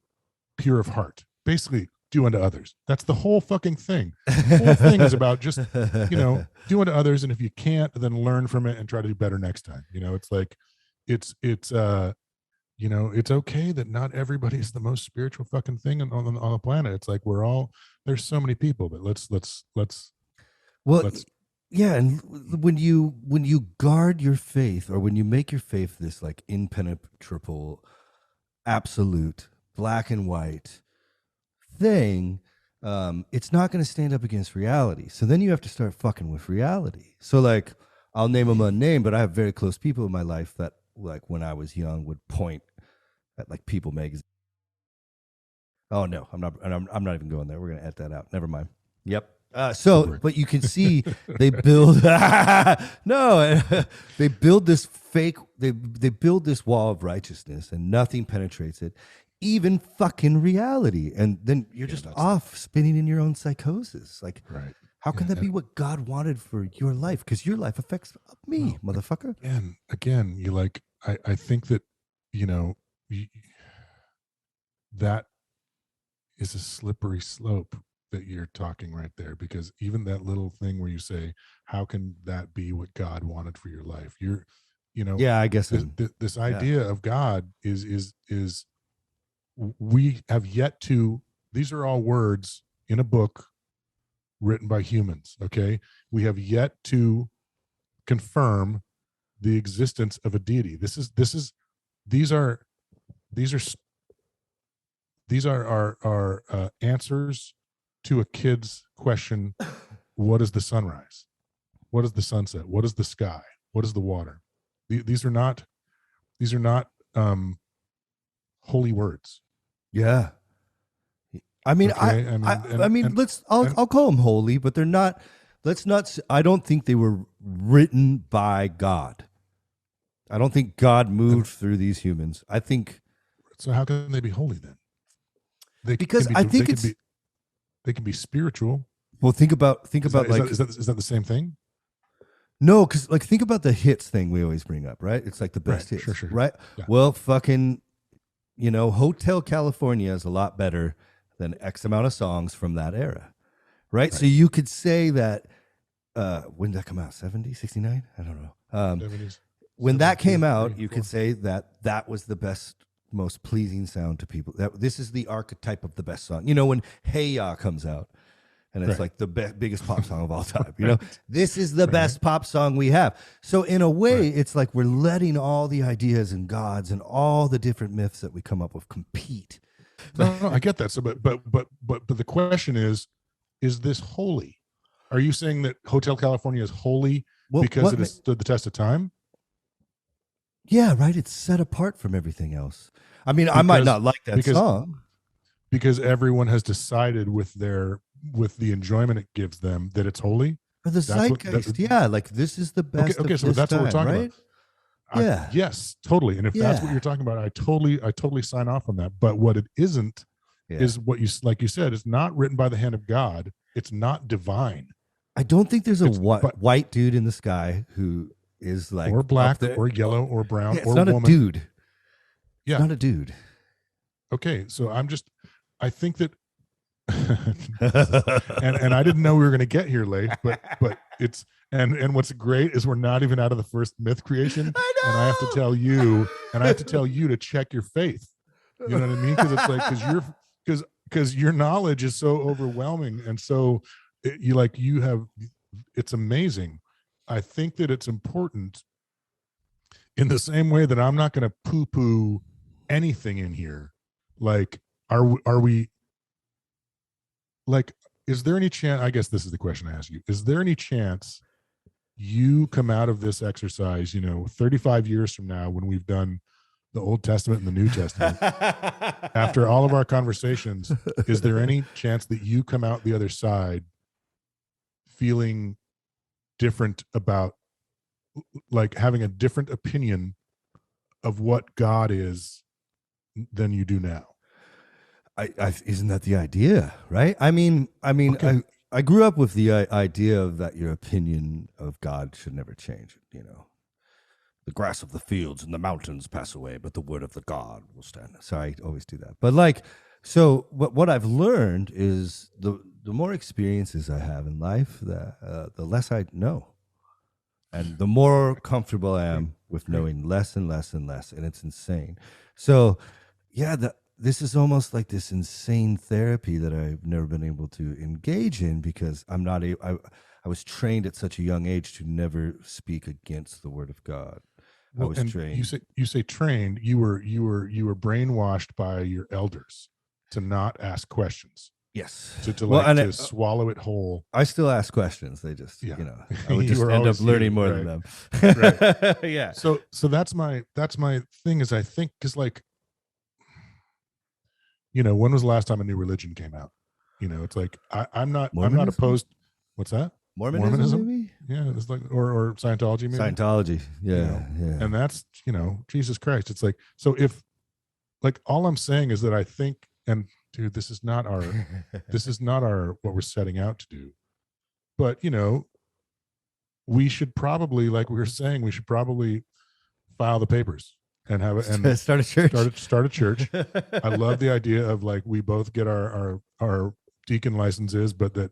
Speaker 3: pure of heart, basically do unto others. That's the whole fucking thing. The whole thing is about just, do unto others, and if you can't, then learn from it and try to do better next time. It's like it's it's okay that not everybody is the most spiritual fucking thing on the planet. It's like there's so many people, but let's
Speaker 1: yeah, and when you guard your faith, or when you make your faith this like impenetrable, absolute, black and white thing, it's not going to stand up against reality. So then you have to start fucking with reality. So like, I'll name them unnamed, but I have very close people in my life that, like, when I was young, would point at like People magazine. Oh no, I'm not even going there. We're gonna edit that out. Never mind. Yep. But you can see they build they build this fake, they build this wall of righteousness, and nothing penetrates it, even fucking reality. And then you're just off spinning in your own psychosis. Like,
Speaker 3: right.
Speaker 1: How can that be what God wanted for your life? Because your life affects me, motherfucker.
Speaker 3: And again, you like, I think that, that is a slippery slope that you're talking right there, because even that little thing where you say, how can that be what God wanted for your life?
Speaker 1: Yeah, I guess
Speaker 3: this idea of God is we have yet to, these are all words in a book written by humans. Okay. We have yet to confirm the existence of a deity. These are our answers to a kid's question. What is the sunrise? What is the sunset? What is the sky? What is the water? These are not holy words.
Speaker 1: Yeah. I mean,
Speaker 3: okay?
Speaker 1: I'll call them holy, but they're not. I don't think they were written by God. I don't think God moved through these humans. I think.
Speaker 3: So how can they be holy then? They can be spiritual.
Speaker 1: Well, think about
Speaker 3: is that the same thing?
Speaker 1: No, because like think about the hits thing we always bring up, right? It's like the best hits,
Speaker 3: sure.
Speaker 1: right? Yeah. Well, fucking, Hotel California is a lot better than X amount of songs from that era, right? So you could say that, when did that come out? 70, 69? I don't know. 70s, when that came out, you could say that was the best, most pleasing sound to people. This is the archetype of the best song. When Hey Ya comes out, and it's like the biggest pop song of all time. This is the best pop song we have. So in a way, it's like we're letting all the ideas and gods and all the different myths that we come up with compete.
Speaker 3: No, I get that. So, but the question is this holy? Are you saying that Hotel California is holy because it has stood the test of time?
Speaker 1: Yeah, right. It's set apart from everything else. I mean, I might not like that song
Speaker 3: because everyone has decided with the enjoyment it gives them that it's holy.
Speaker 1: Or the zeitgeist, like this is the best.
Speaker 3: Okay, so that's what we're talking about.
Speaker 1: Yeah.
Speaker 3: Yes, totally. And if that's what you're talking about, I totally sign off on that. But what it isn't is what you said, it's not written by the hand of God. It's not divine.
Speaker 1: I don't think there's a white dude in the sky who is like,
Speaker 3: or black or yellow or brown or
Speaker 1: not
Speaker 3: woman.
Speaker 1: A dude.
Speaker 3: Yeah.
Speaker 1: It's not a dude.
Speaker 3: Okay, so I think that and I didn't know we were going to get here, Leif, but it's and what's great is we're not even out of the first myth creation.
Speaker 1: I know!
Speaker 3: And I have to tell you to check your faith. You know what I mean? Because it's like because your knowledge is so overwhelming, and so it's amazing. I think that it's important in the same way that I'm not going to poo-poo anything in here. Like, are we like, is there any chance, I guess this is the question I ask you, is there any chance you come out of this exercise, 35 years from now, when we've done the Old Testament and the New Testament, after all of our conversations, is there any chance that you come out the other side feeling different about, like, having a different opinion of what God is than you do now?
Speaker 1: Isn't that the idea, right?
Speaker 3: Okay.
Speaker 1: I grew up with the idea of that your opinion of God should never change. You know, the grass of the fields and the mountains pass away, but the word of the God will stand. So I always do that. But like, so what I've learned is the more experiences I have in life, the less I know, and the more comfortable I am with knowing less and less and less, and it's insane. So, yeah, this is almost like this insane therapy that I've never been able to engage in because I'm not I was trained at such a young age to never speak against the word of God. I was trained.
Speaker 3: You say trained. You were brainwashed by your elders to not ask questions.
Speaker 1: Yes.
Speaker 3: To swallow it whole.
Speaker 1: I still ask questions. They just,
Speaker 3: Yeah.
Speaker 1: I would just end up learning more than them. Right. Yeah.
Speaker 3: So that's my thing is I think because like, when was the last time a new religion came out? It's like I'm not opposed. What's that?
Speaker 1: Mormonism? Maybe?
Speaker 3: Yeah, it's like or Scientology maybe.
Speaker 1: Scientology. Yeah. Yeah.
Speaker 3: And that's, Jesus Christ. It's like, so if like all I'm saying is that I think, and dude, this is not our what we're setting out to do. But we should probably, like we were saying, we should probably file the papers and have it and
Speaker 1: start a church.
Speaker 3: Start a church. I love the idea of like we both get our deacon licenses, but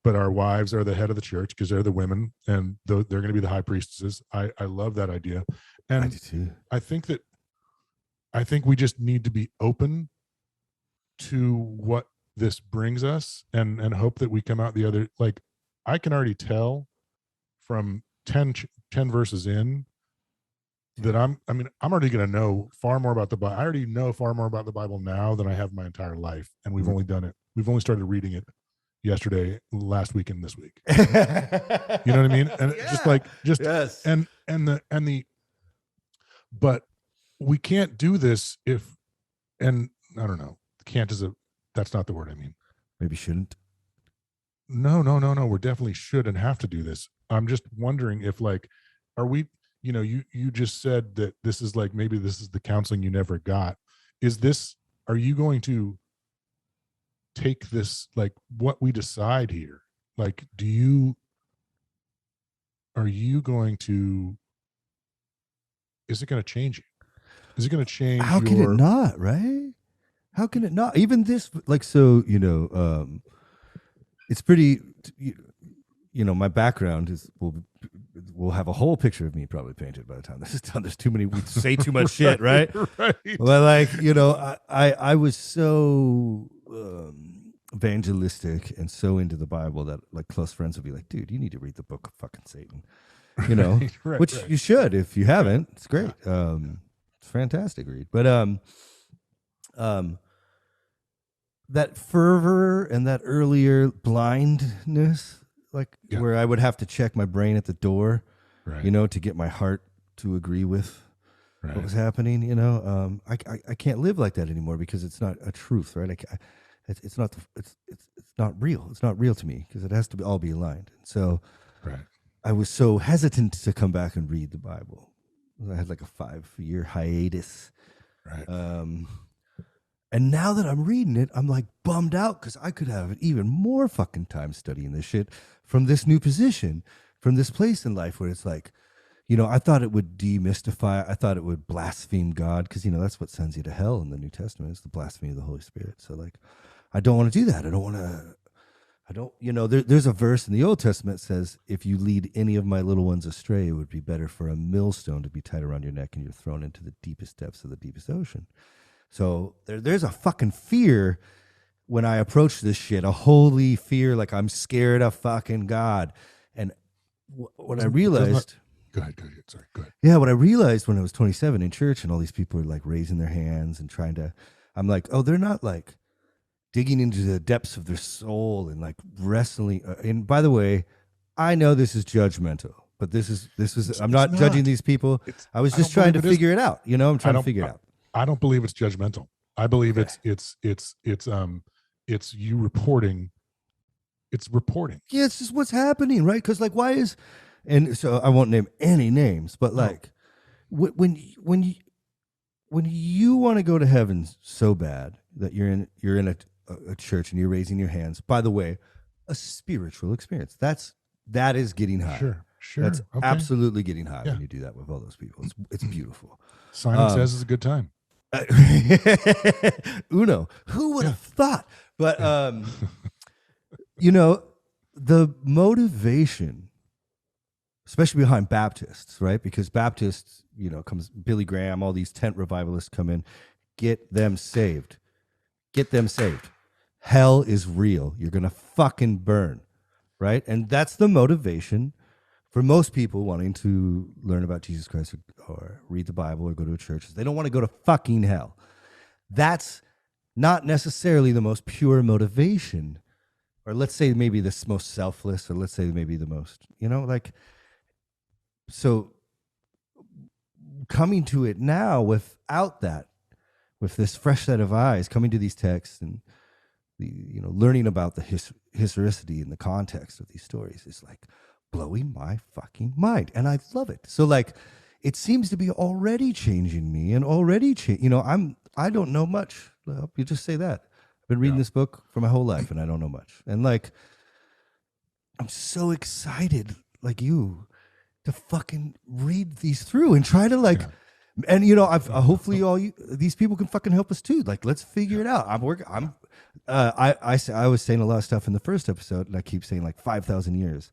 Speaker 3: our wives are the head of the church because they're the women and they're going to be the high priestesses. I love that idea. And
Speaker 1: I do too.
Speaker 3: I think we just need to be open to what this brings us and hope that we come out the other. Like I can already tell from 10 verses in that I'm already going to know far more about the Bible. I already know far more about the Bible now than I have my entire life. And we've only done it. We've only started reading it yesterday, last week, and this week. You know what I mean? And
Speaker 1: yes.
Speaker 3: But we can't do this and I don't know. Can't that's not the word I mean.
Speaker 1: Maybe shouldn't.
Speaker 3: No. We definitely should and have to do this. I'm just wondering if like, are we, you just said that this is like, maybe this is the counseling you never got. Are you going to take this, like what we decide here? Like, are you going to, is it going to change you? Is it going to change?
Speaker 1: How can it not, right? How can it not? Even this, like, so, it's pretty, my background is, we'll have a whole picture of me probably painted by the time this is done. There's too many, we say too much shit, right?
Speaker 3: Right.
Speaker 1: Well, like, I was so evangelistic and so into the Bible that like close friends would be like, dude, you need to read the book of fucking Satan, which you should if you haven't. It's great. It's a fantastic read. But that fervor and that earlier blindness, like where I would have to check my brain at the door, right. To get my heart to agree with what was happening. I can't live like that anymore because it's not a truth, right? It's not real. It's not real to me because it has to all be aligned. So I was so hesitant to come back and read the Bible. I had like a 5-year hiatus.
Speaker 3: Right.
Speaker 1: And now that I'm reading it, I'm like bummed out because I could have even more fucking time studying this shit from this new position, from this place in life where it's like, I thought it would demystify, I thought it would blaspheme God because, that's what sends you to hell in the New Testament is the blasphemy of the Holy Spirit. So like, I don't want to do that. There's a verse in the Old Testament that says, if you lead any of my little ones astray, it would be better for a millstone to be tied around your neck and you're thrown into the deepest depths of the deepest ocean. So there's a fucking fear when I approach this shit, a holy fear, like I'm scared of fucking God. And what I realized...
Speaker 3: Go ahead. Sorry, go ahead.
Speaker 1: Yeah, what I realized when I was 27 in church and all these people are like raising their hands and I'm like, oh, they're not like digging into the depths of their soul and like wrestling. And by the way, I know this is judgmental, but I'm not judging these people. I was just trying to figure it out. I'm trying to figure it out.
Speaker 3: I don't believe it's judgmental. I believe it's you reporting. It's reporting.
Speaker 1: Yeah, it's just what's happening, right? Because like, why is, and so I won't name any names, but like, when when you want to go to heaven so bad that you're in a church and you're raising your hands, by the way, a spiritual experience. That is getting high.
Speaker 3: Sure.
Speaker 1: That's
Speaker 3: Okay.
Speaker 1: absolutely getting high
Speaker 3: Yeah.
Speaker 1: when you do that with all those people. It's beautiful.
Speaker 3: Simon Says is a good time.
Speaker 1: Uno. Who would have thought? But you know, the motivation, especially behind Baptists, right? Because Baptists, you know, comes Billy Graham, all these tent revivalists come in, get them saved. Get them saved. Hell is real. You're gonna fucking burn, right? And that's the motivation for most people wanting to learn about Jesus Christ or read the Bible or go to a church. They don't want to go to fucking hell. That's not necessarily the most pure motivation, or let's say maybe the most selfless, or let's say maybe the most, you know, like, so coming to it now without that, with this fresh set of eyes, coming to these texts and learning about the historicity and the context of these stories is like blowing my fucking mind, and I love it. So like, it seems to be already changing me, and already I don't know much. You just say that. I've been reading this book for my whole life, and I don't know much. And like, I'm so excited, like you, to fucking read these through and try to like. Yeah. And hopefully these people can fucking help us too. Like, let's figure it out. I was saying a lot of stuff in the first episode, and I keep saying like 5,000 years,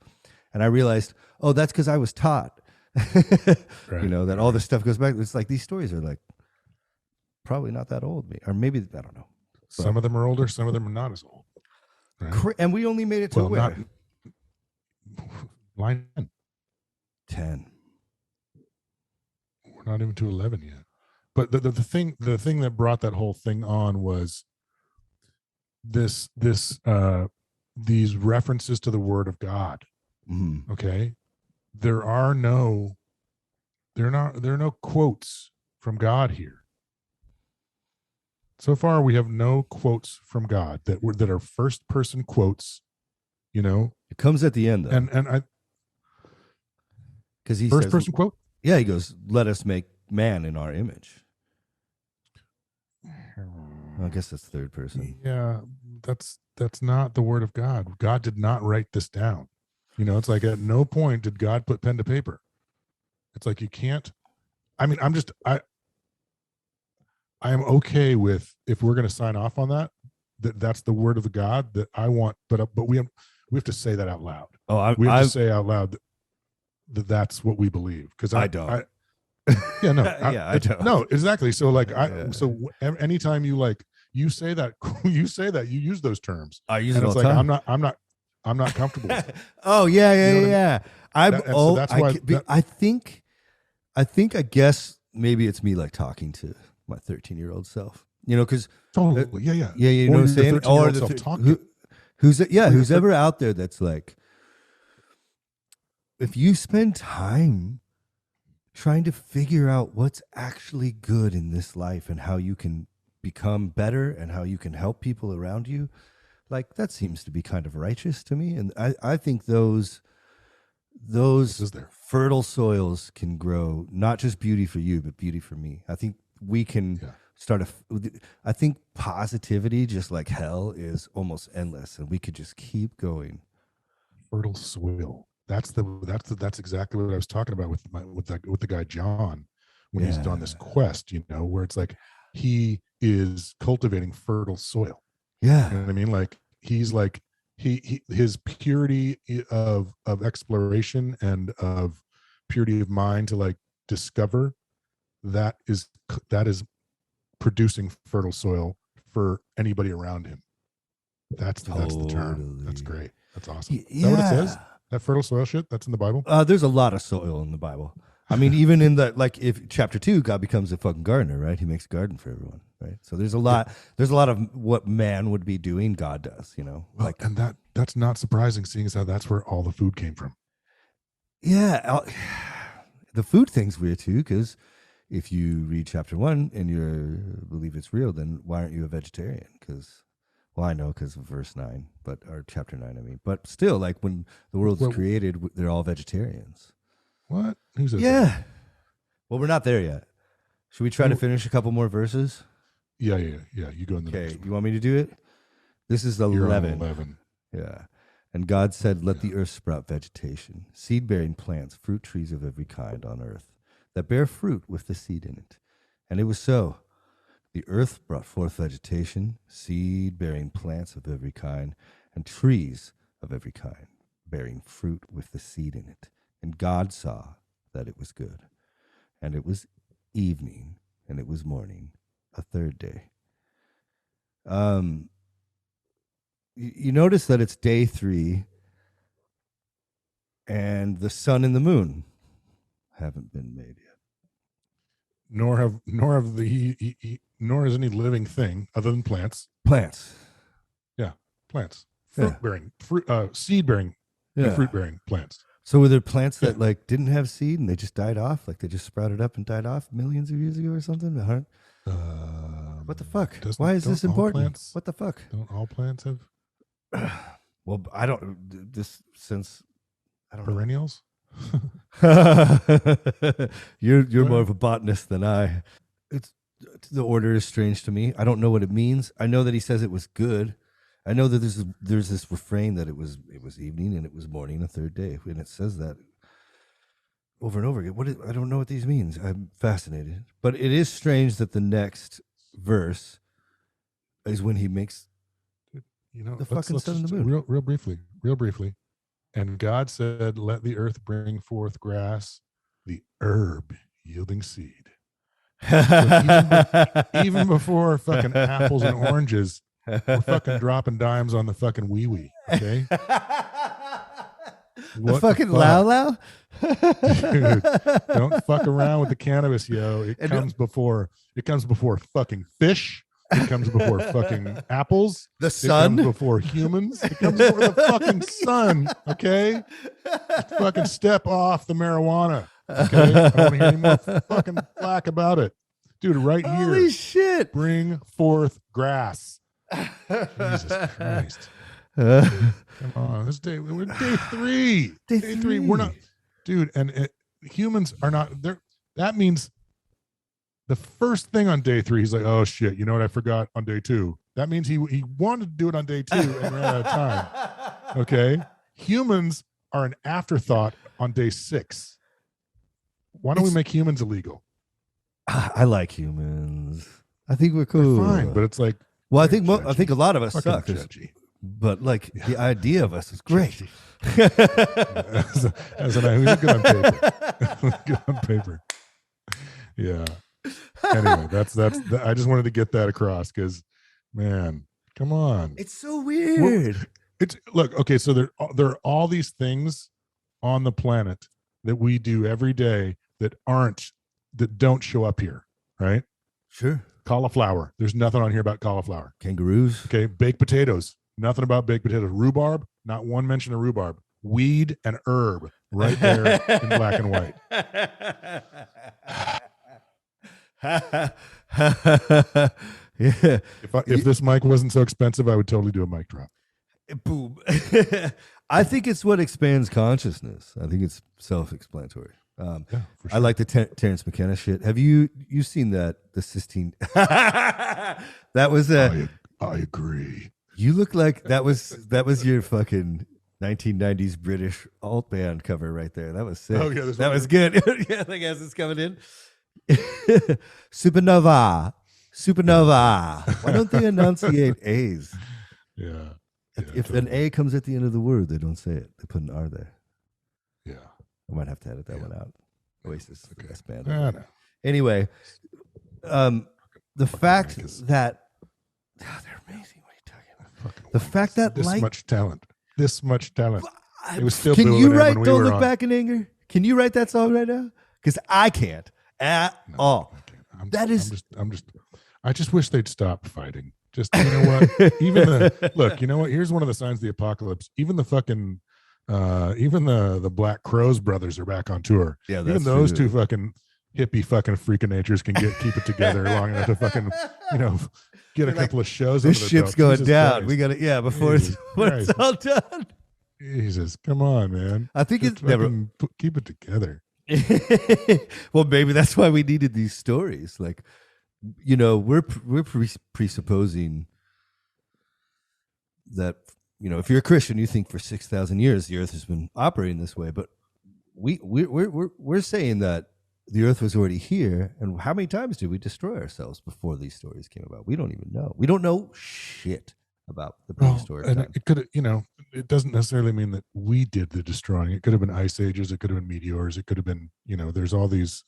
Speaker 1: and I realized, oh, that's because I was taught, that all this stuff goes back. It's like these stories are like probably not that old, or maybe I don't know.
Speaker 3: Some of them are older, some of them are not as old. Right?
Speaker 1: And we only made it to
Speaker 3: line
Speaker 1: 10.
Speaker 3: We're not even to 11 yet. But the thing that brought that whole thing on was these references to the Word of God.
Speaker 1: Mm-hmm.
Speaker 3: Okay, there are no quotes from God here. So far, we have no quotes from God that are first person quotes. It
Speaker 1: comes at the end, though.
Speaker 3: and I
Speaker 1: because he
Speaker 3: first
Speaker 1: says,
Speaker 3: person quote.
Speaker 1: Yeah, he goes, "Let us make man in our image." I guess that's third person.
Speaker 3: Yeah, that's not the Word of God. God did not write this down. It's like at no point did God put pen to paper. It's like you can't. I mean, I am okay with, if we're going to sign off on that's the Word of the God that I want. But we have to say that out loud.
Speaker 1: Oh,
Speaker 3: we have to say out loud that that's what we believe. Because
Speaker 1: I don't.
Speaker 3: Yeah, no,
Speaker 1: I don't.
Speaker 3: No, exactly. So like, so anytime you say that, you use those terms.
Speaker 1: I use
Speaker 3: it all
Speaker 1: the
Speaker 3: time. I'm not comfortable with it.
Speaker 1: Oh yeah. I guess maybe it's me like talking to my 13-year-old self. Because
Speaker 3: totally, yeah.
Speaker 1: You know what I'm saying? Or who's ever out there that's like, if you spend time trying to figure out what's actually good in this life and how you can become better and how you can help people around you, like, that seems to be kind of righteous to me. And I think those fertile soils can grow not just beauty for you, but beauty for me. I think we can I think positivity, just like hell, is almost endless, and we could just keep going.
Speaker 3: Fertile soil. That's exactly what I was talking about with the guy John when he's on this quest, where it's like he is cultivating fertile soil.
Speaker 1: Yeah.
Speaker 3: You know what I mean? Like he's like his purity of exploration and of purity of mind to like discover that is producing fertile soil for anybody around him. That's the term. That's great. That's awesome. Is that what it says? That fertile soil shit, that's in the Bible?
Speaker 1: There's a lot of soil in the Bible. I mean, even in if chapter 2, God becomes a fucking gardener, right? He makes a garden for everyone, right? So there's a lot of what man would be doing, God does,
Speaker 3: Well, and that's not surprising, seeing as how that's where all the food came from.
Speaker 1: Yeah. The food thing's weird too, because if you read chapter 1 and you believe it's real, then why aren't you a vegetarian? Well, I know because of verse 9, or chapter 9, I mean. But still, like, when the world was created, they're all vegetarians.
Speaker 3: What? Who says that?
Speaker 1: Yeah. Well, we're not there yet. Should we try to finish a couple more verses?
Speaker 3: Yeah. You go in the next
Speaker 1: Okay,
Speaker 3: one.
Speaker 1: you want me to do it? This is
Speaker 3: You're on
Speaker 1: 11.
Speaker 3: 11.
Speaker 1: Yeah. And God said, let the earth sprout vegetation, seed-bearing plants, fruit trees of every kind on earth, that bear fruit with the seed in it. And it was so. The earth brought forth vegetation, seed-bearing plants of every kind, and trees of every kind, bearing fruit with the seed in it. And God saw that it was good. And it was evening, and it was morning, a third day. You notice that it's day 3, and the sun and the moon haven't been made yet.
Speaker 3: Nor has any living thing other than plants.
Speaker 1: Plants.
Speaker 3: Yeah, plants. Seed bearing, and fruit bearing plants.
Speaker 1: So were there plants that like didn't have seed and they just died off? Like they just sprouted up and died off millions of years ago or something? What the fuck? Why is this important? What the fuck?
Speaker 3: Don't all plants have?
Speaker 1: Well, I don't. This since I don't
Speaker 3: perennials.
Speaker 1: You're more of a botanist than I. The order is strange to me. I don't know what it means. I know that he says it was good. I know that there's this refrain that it was evening and it was morning, a third day, and it says that over and over again. I don't know what these means. I'm fascinated, but it is strange that the next verse is when he makes the fucking sun and the moon.
Speaker 3: Real briefly. And God said, "Let the earth bring forth grass, the herb yielding seed." So even before fucking apples and oranges, we're fucking dropping dimes on the fucking wee. Okay.
Speaker 1: The fucking Lao?
Speaker 3: Dude, don't fuck around with the cannabis, yo. It comes before fucking fish. It comes before fucking apples.
Speaker 1: The sun.
Speaker 3: It comes before humans. It comes before the fucking sun. Okay. Fucking step off the marijuana. Okay. I don't want to hear any more fucking flack about it. Dude, right here.
Speaker 1: Holy shit.
Speaker 3: Bring forth grass. Jesus Christ. Come on. We're day 3. Day 3. We're not, dude, and humans are not there. That means the first thing on day 3, he's like, oh shit, you know what I forgot on day 2? That means he wanted to do it on day 2 and ran out of time. Okay. Humans are an afterthought on day 6. Why don't we make humans illegal?
Speaker 1: I like humans. I think we're cool.
Speaker 3: They're fine, but it's like,
Speaker 1: well, I think a lot of us suck.
Speaker 3: Judgy.
Speaker 1: But like the idea of us is great.
Speaker 3: As an who's good on paper. Good on paper. Yeah. Anyway, that's I just wanted to get that across because, man, come on.
Speaker 1: It's so weird.
Speaker 3: Okay, so there are all these things on the planet that we do every day that don't show up here, right?
Speaker 1: Sure.
Speaker 3: Cauliflower. There's nothing on here about cauliflower.
Speaker 1: Kangaroos.
Speaker 3: Okay, baked potatoes. Nothing about baked potatoes. Rhubarb. Not one mention of rhubarb. Weed and herb right there in black and white.
Speaker 1: Yeah.
Speaker 3: If this mic wasn't so expensive, I would totally do a mic drop.
Speaker 1: Boom. I think it's what expands consciousness. I think it's self-explanatory.
Speaker 3: Yeah, for sure.
Speaker 1: I like the Terrence McKenna shit. Have you seen that? The Sistine. That was
Speaker 3: I agree.
Speaker 1: You look like that was your fucking 1990s British alt band cover right there. That was sick.
Speaker 3: Oh yeah,
Speaker 1: that was good. Yeah, I guess it's coming in. Supernova. Why don't they enunciate A's?
Speaker 3: Yeah.
Speaker 1: If an A comes at the end of the word, they don't say it. They put an R there.
Speaker 3: Yeah.
Speaker 1: I might have to edit that one out. Oasis, okay. Best band.
Speaker 3: No.
Speaker 1: Anyway, the fact that they're amazing. What are you talking about? The fact that
Speaker 3: this much talent. It was still.
Speaker 1: Can you write "Don't Look Back in Anger"? Can you write that song right now? Because I can't at all.
Speaker 3: I just wish they'd stop fighting. Just, you know what? Look, you know what? Here's one of the signs of the apocalypse. Even the fucking, even the Black Crowes brothers are back on tour.
Speaker 1: Yeah,
Speaker 3: even those two fucking hippie fucking freak of natures can keep it together long enough to fucking, get a couple of shows.
Speaker 1: This ship's going down. Christ. We got to, before it's all done.
Speaker 3: Jesus, come on, man.
Speaker 1: I think it's never
Speaker 3: keep it together.
Speaker 2: Well, maybe that's why we needed these stories. Like, you know, we're presupposing that, you know, if you're a Christian, you think for 6,000 years the Earth has been operating this way, but we're saying that the Earth was already here. And how many times did we destroy ourselves before these stories came about? We don't even know. We don't know shit about the prehistoric
Speaker 3: and
Speaker 2: time.
Speaker 3: it could, you know, it doesn't necessarily mean that we did the destroying. It could have been ice ages. It could have been meteors. It could have been, you know, there's all these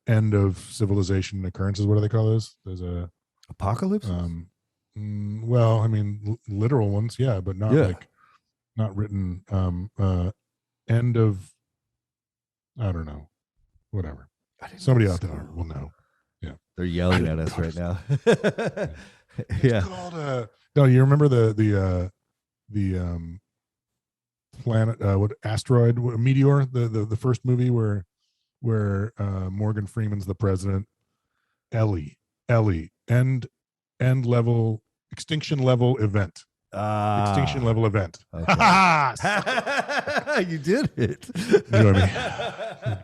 Speaker 3: end of civilization occurrences. What do they call those? There's a
Speaker 2: Apocalypse.
Speaker 3: Well, I mean, literal ones, yeah, but not like not written. End of, I don't know, whatever. Somebody out there will know. Yeah,
Speaker 2: they're yelling at us right now.
Speaker 3: It's called, no, you remember the planet, what asteroid, meteor, the first movie where Morgan Freeman's the president. Ellie, end level, extinction level event. Extinction level event.
Speaker 2: Okay. You did it.
Speaker 3: You know what I mean?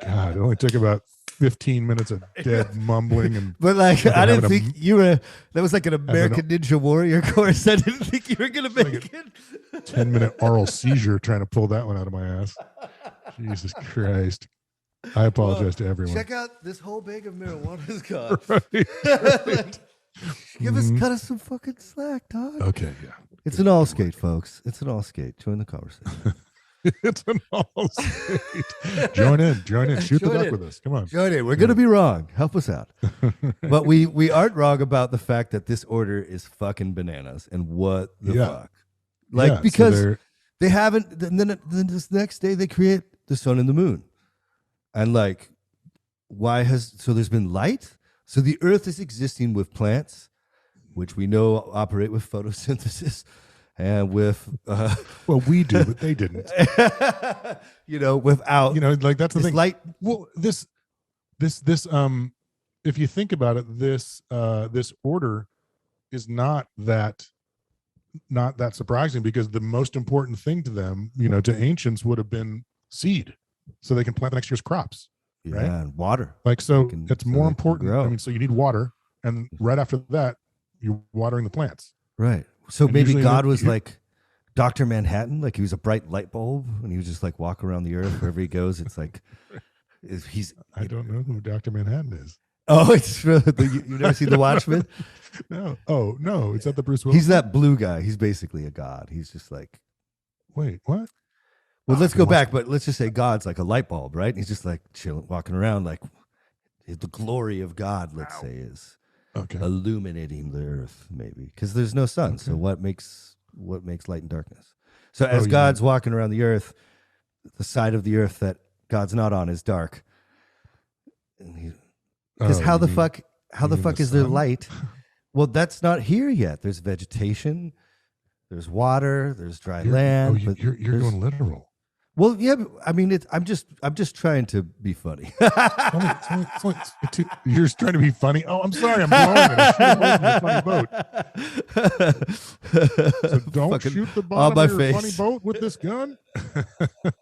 Speaker 3: God, it only took about 15 minute of dead mumbling and.
Speaker 2: But like, I didn't think you were. That was like an American Ninja Warrior course. I didn't think you were gonna make
Speaker 3: like
Speaker 2: it.
Speaker 3: 10-minute oral seizure trying to pull that one out of my ass. Jesus Christ! I apologize to everyone.
Speaker 2: Check out this whole bag of marijuana is gone.
Speaker 3: Right.
Speaker 2: Like, cut us some fucking slack, dog.
Speaker 3: Okay, yeah.
Speaker 2: It's an all skate, folks. It's an all skate. Join the conversation.
Speaker 3: It's an all skate. Join in. Shoot the duck with us. Come on.
Speaker 2: Join in. We're going to be wrong. Help us out. But we aren't wrong about the fact that this order is fucking bananas. And what the fuck? Like, because they haven't, and then this next day they create the sun and the moon. And like, so there's been light? So the earth is existing with plants, which we know operate with photosynthesis and with
Speaker 3: well, we do, but they didn't.
Speaker 2: You know, without,
Speaker 3: you know, like that's the thing.
Speaker 2: Light.
Speaker 3: Well, this if you think about it, this order is not that surprising, because the most important thing to them, you know, to ancients would have been seed, so they can plant the next year's crops.
Speaker 2: Yeah,
Speaker 3: right?
Speaker 2: and water.
Speaker 3: Like, so it's more important. I mean, so you need water, and right after that, you're watering the plants.
Speaker 2: Right. So
Speaker 3: and
Speaker 2: maybe God was like Dr. Manhattan, like he was a bright light bulb, and he was just like walk around the earth wherever he goes. It's like
Speaker 3: I don't know who Dr. Manhattan is.
Speaker 2: Oh, it's you never seen The Watchmen?
Speaker 3: No. Oh no, is that the Bruce Willis?
Speaker 2: He's that blue guy. He's basically a god. He's just like,
Speaker 3: wait, what?
Speaker 2: Well, let's go back, but let's just say God's like a light bulb, right? He's just like chilling, walking around, like the glory of God, let's say, is illuminating the earth, maybe, because there's no sun. Okay. So what makes light and darkness? So as God's walking around the earth, the side of the earth that God's not on is dark. Because how the fuck is there light? Well, that's not here yet. There's vegetation, there's water, there's dry land.
Speaker 3: Oh, you're going literal.
Speaker 2: Well, yeah, I mean, I'm just trying to be funny.
Speaker 3: You're just trying to be funny. Oh, I'm sorry, I'm blowing it. I'm funny boat. So don't fucking shoot the bottom of your funny boat with this gun.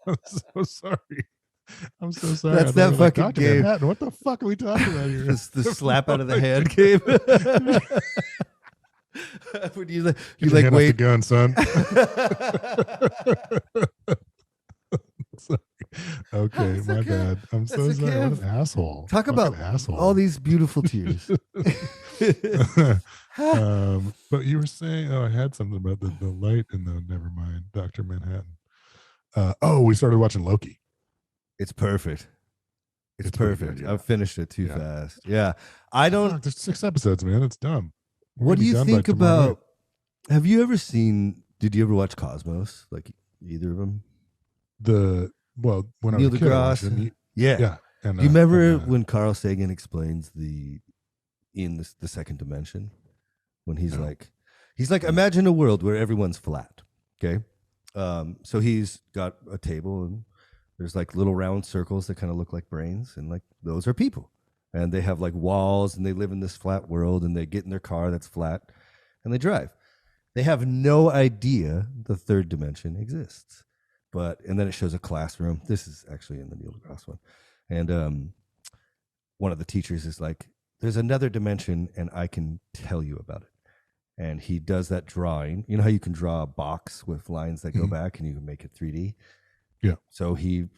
Speaker 3: I'm so sorry.
Speaker 2: That's that fucking game.
Speaker 3: Manhattan. What the fuck are we talking about here?
Speaker 2: It's the slap out of the hand game. When you like wait
Speaker 3: the gun, son. Sorry. Okay, my bad. I'm so sorry. What an asshole.
Speaker 2: Talk about all these beautiful tears.
Speaker 3: But you were saying, I had something about the light, and never mind. Dr. Manhattan. We started watching Loki.
Speaker 2: It's perfect. It's perfect. Good, yeah. I've finished it too fast. Yeah. I don't.
Speaker 3: There's 6 episodes, man. It's dumb.
Speaker 2: What do you think about? Have you ever seen? Did you ever watch Cosmos? Like either of them?
Speaker 3: When I was a kid, I watched it.
Speaker 2: Yeah. And, do you remember when Carl Sagan explains in the second dimension, when he's like, imagine a world where everyone's flat. Okay. So he's got a table, and there's like little round circles that kind of look like brains, and like those are people, and they have like walls, and they live in this flat world, and they get in their car that's flat, and they drive. They have no idea the third dimension exists. and then it shows a classroom. This is actually in the Neil deGrasse one. And one of the teachers is like, there's another dimension and I can tell you about it. And he does that drawing. You know how you can draw a box with lines that go back and you can make it 3D?
Speaker 3: Yeah.
Speaker 2: So he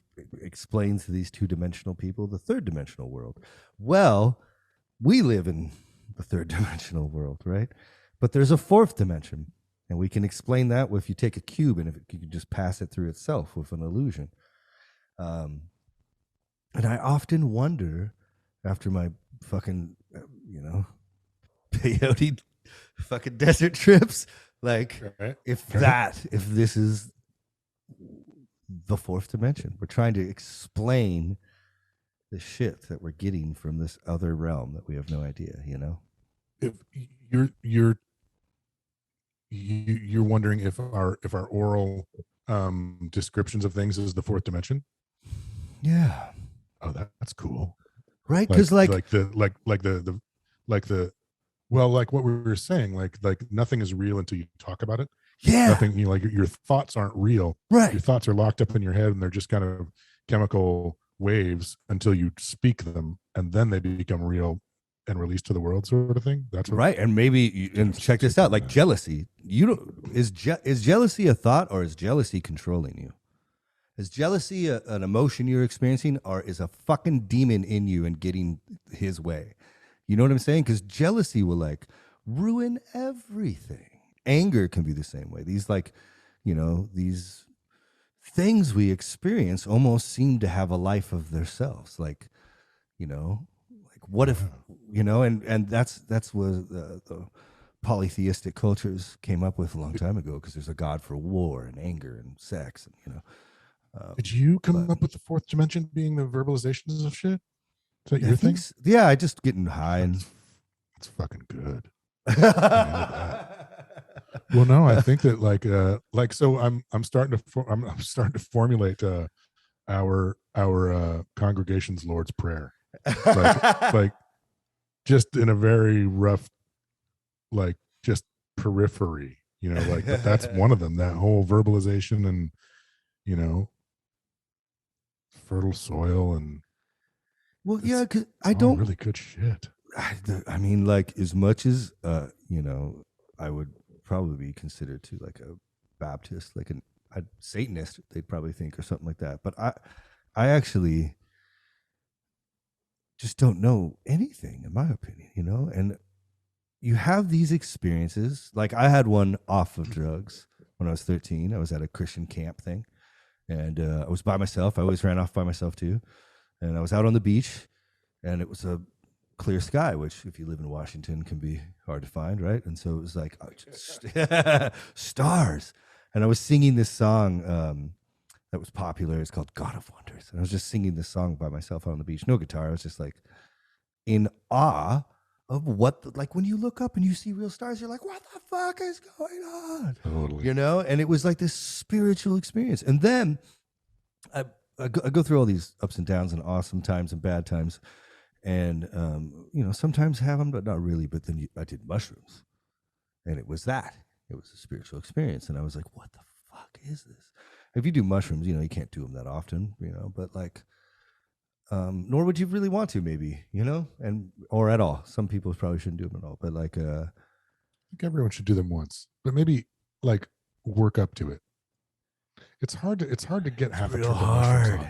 Speaker 2: explains to these 2-dimensional people the 3rd-dimensional world. Well, we live in the 3rd-dimensional world, right? But there's a 4th dimension. And we can explain that if you take a cube and if you can just pass it through itself with an illusion. And I often wonder, after my fucking, peyote fucking desert trips, like if this is the 4th dimension. We're trying to explain the shit that we're getting from this other realm that we have no idea,
Speaker 3: If you're wondering if our oral descriptions of things is the 4th dimension.
Speaker 2: Yeah.
Speaker 3: Oh, that's cool.
Speaker 2: Right? Because like
Speaker 3: what we were saying, like nothing is real until you talk about it.
Speaker 2: Yeah.
Speaker 3: Nothing, your thoughts aren't real.
Speaker 2: Right.
Speaker 3: Your thoughts are locked up in your head and they're just kind of chemical waves until you speak them, and then they become real and released to the world, sort of thing. That's
Speaker 2: right. And maybe, and check this out, like jealousy. Is jealousy a thought, or is jealousy controlling you? Is jealousy an emotion you're experiencing, or is a fucking demon in you and getting his way? You know what I'm saying? Because jealousy will like ruin everything. Anger can be the same way. These these things we experience almost seem to have a life of themselves. Like what if, and that's what the polytheistic cultures came up with a long time ago, because there's a god for war and anger and sex, and
Speaker 3: Did you come up with the 4th dimension being the verbalizations of shit? Is that your thing?
Speaker 2: Yeah, I just getting high and
Speaker 3: it's fucking good. Well, no, I think that so I'm starting to formulate our congregation's Lord's Prayer, like just in a very rough, like just periphery, but that's one of them. That whole verbalization and fertile soil and
Speaker 2: because I don't
Speaker 3: really good shit.
Speaker 2: I mean, like, as much as I would probably be considered to like a Baptist, like a Satanist, they'd probably think, or something like that. But I actually just don't know anything, in my opinion, and you have these experiences. Like, I had one off of drugs when I was 13. I was at a Christian camp thing, and I was by myself. I always ran off by myself too. And I was out on the beach, and it was a clear sky, which if you live in Washington can be hard to find, right? And so it was like stars. And I was singing this song that was popular. It's called God of Wonders. And I was just singing this song by myself out on the beach. No guitar. I was just like in awe of like when you look up and you see real stars, you're like, what the fuck is going on?
Speaker 3: Totally.
Speaker 2: And it was like this spiritual experience. And then I go through all these ups and downs and awesome times and bad times. And, sometimes have them, but not really. But then I did mushrooms, and it was a spiritual experience. And I was like, what the fuck is this? If you do mushrooms, you can't do them that often, but like, nor would you really want to, maybe, or at all. Some people probably shouldn't do them at all, but like,
Speaker 3: I think everyone should do them once, but maybe like work up to it. It's hard to get half a trip of mushrooms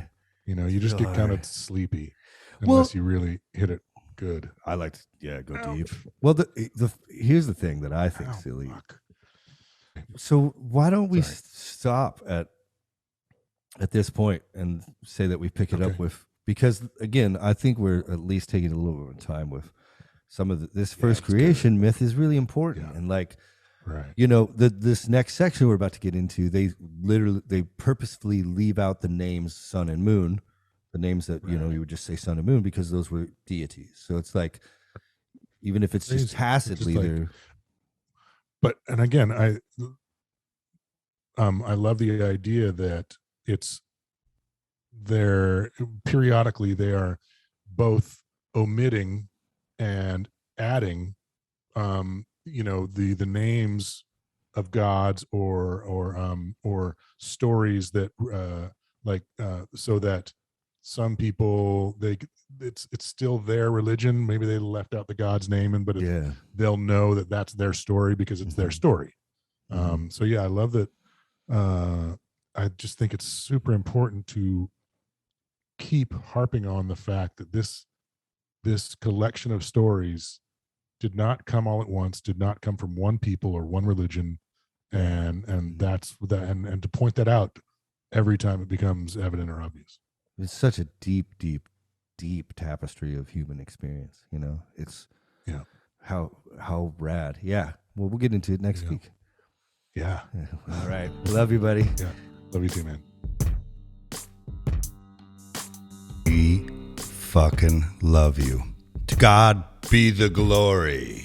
Speaker 3: on. You just get kind of sleepy. Unless you really hit it good.
Speaker 2: I like to, go deep. Well, here's the thing that I think silly.
Speaker 3: Fuck.
Speaker 2: So why don't we stop at this point and say that we pick it up with, because again, I think we're at least taking a little bit of time with some of this first creation myth is really important. And like,
Speaker 3: right.
Speaker 2: This next section we're about to get into, they purposefully leave out the names sun and moon. The names that, you would just say sun and moon because those were deities. So it's like, even if it's just tacitly there.
Speaker 3: But, and again, I love the idea that periodically they are both omitting and adding, the names of gods or stories that so that some people it's still their religion. Maybe they left out the God's name, but they'll know that that's their story because it's their story. So yeah, I love that. I just think it's super important to keep harping on the fact that this collection of stories did not come all at once, did not come from one people or one religion, and that's that, and to point that out every time it becomes evident or obvious.
Speaker 2: It's such a deep tapestry of human experience. It's how rad. Yeah. Well, we'll get into it next week.
Speaker 3: Yeah.
Speaker 2: All right. Love you, buddy.
Speaker 3: Yeah. Love you too, man.
Speaker 1: We fucking love you. To God be the glory.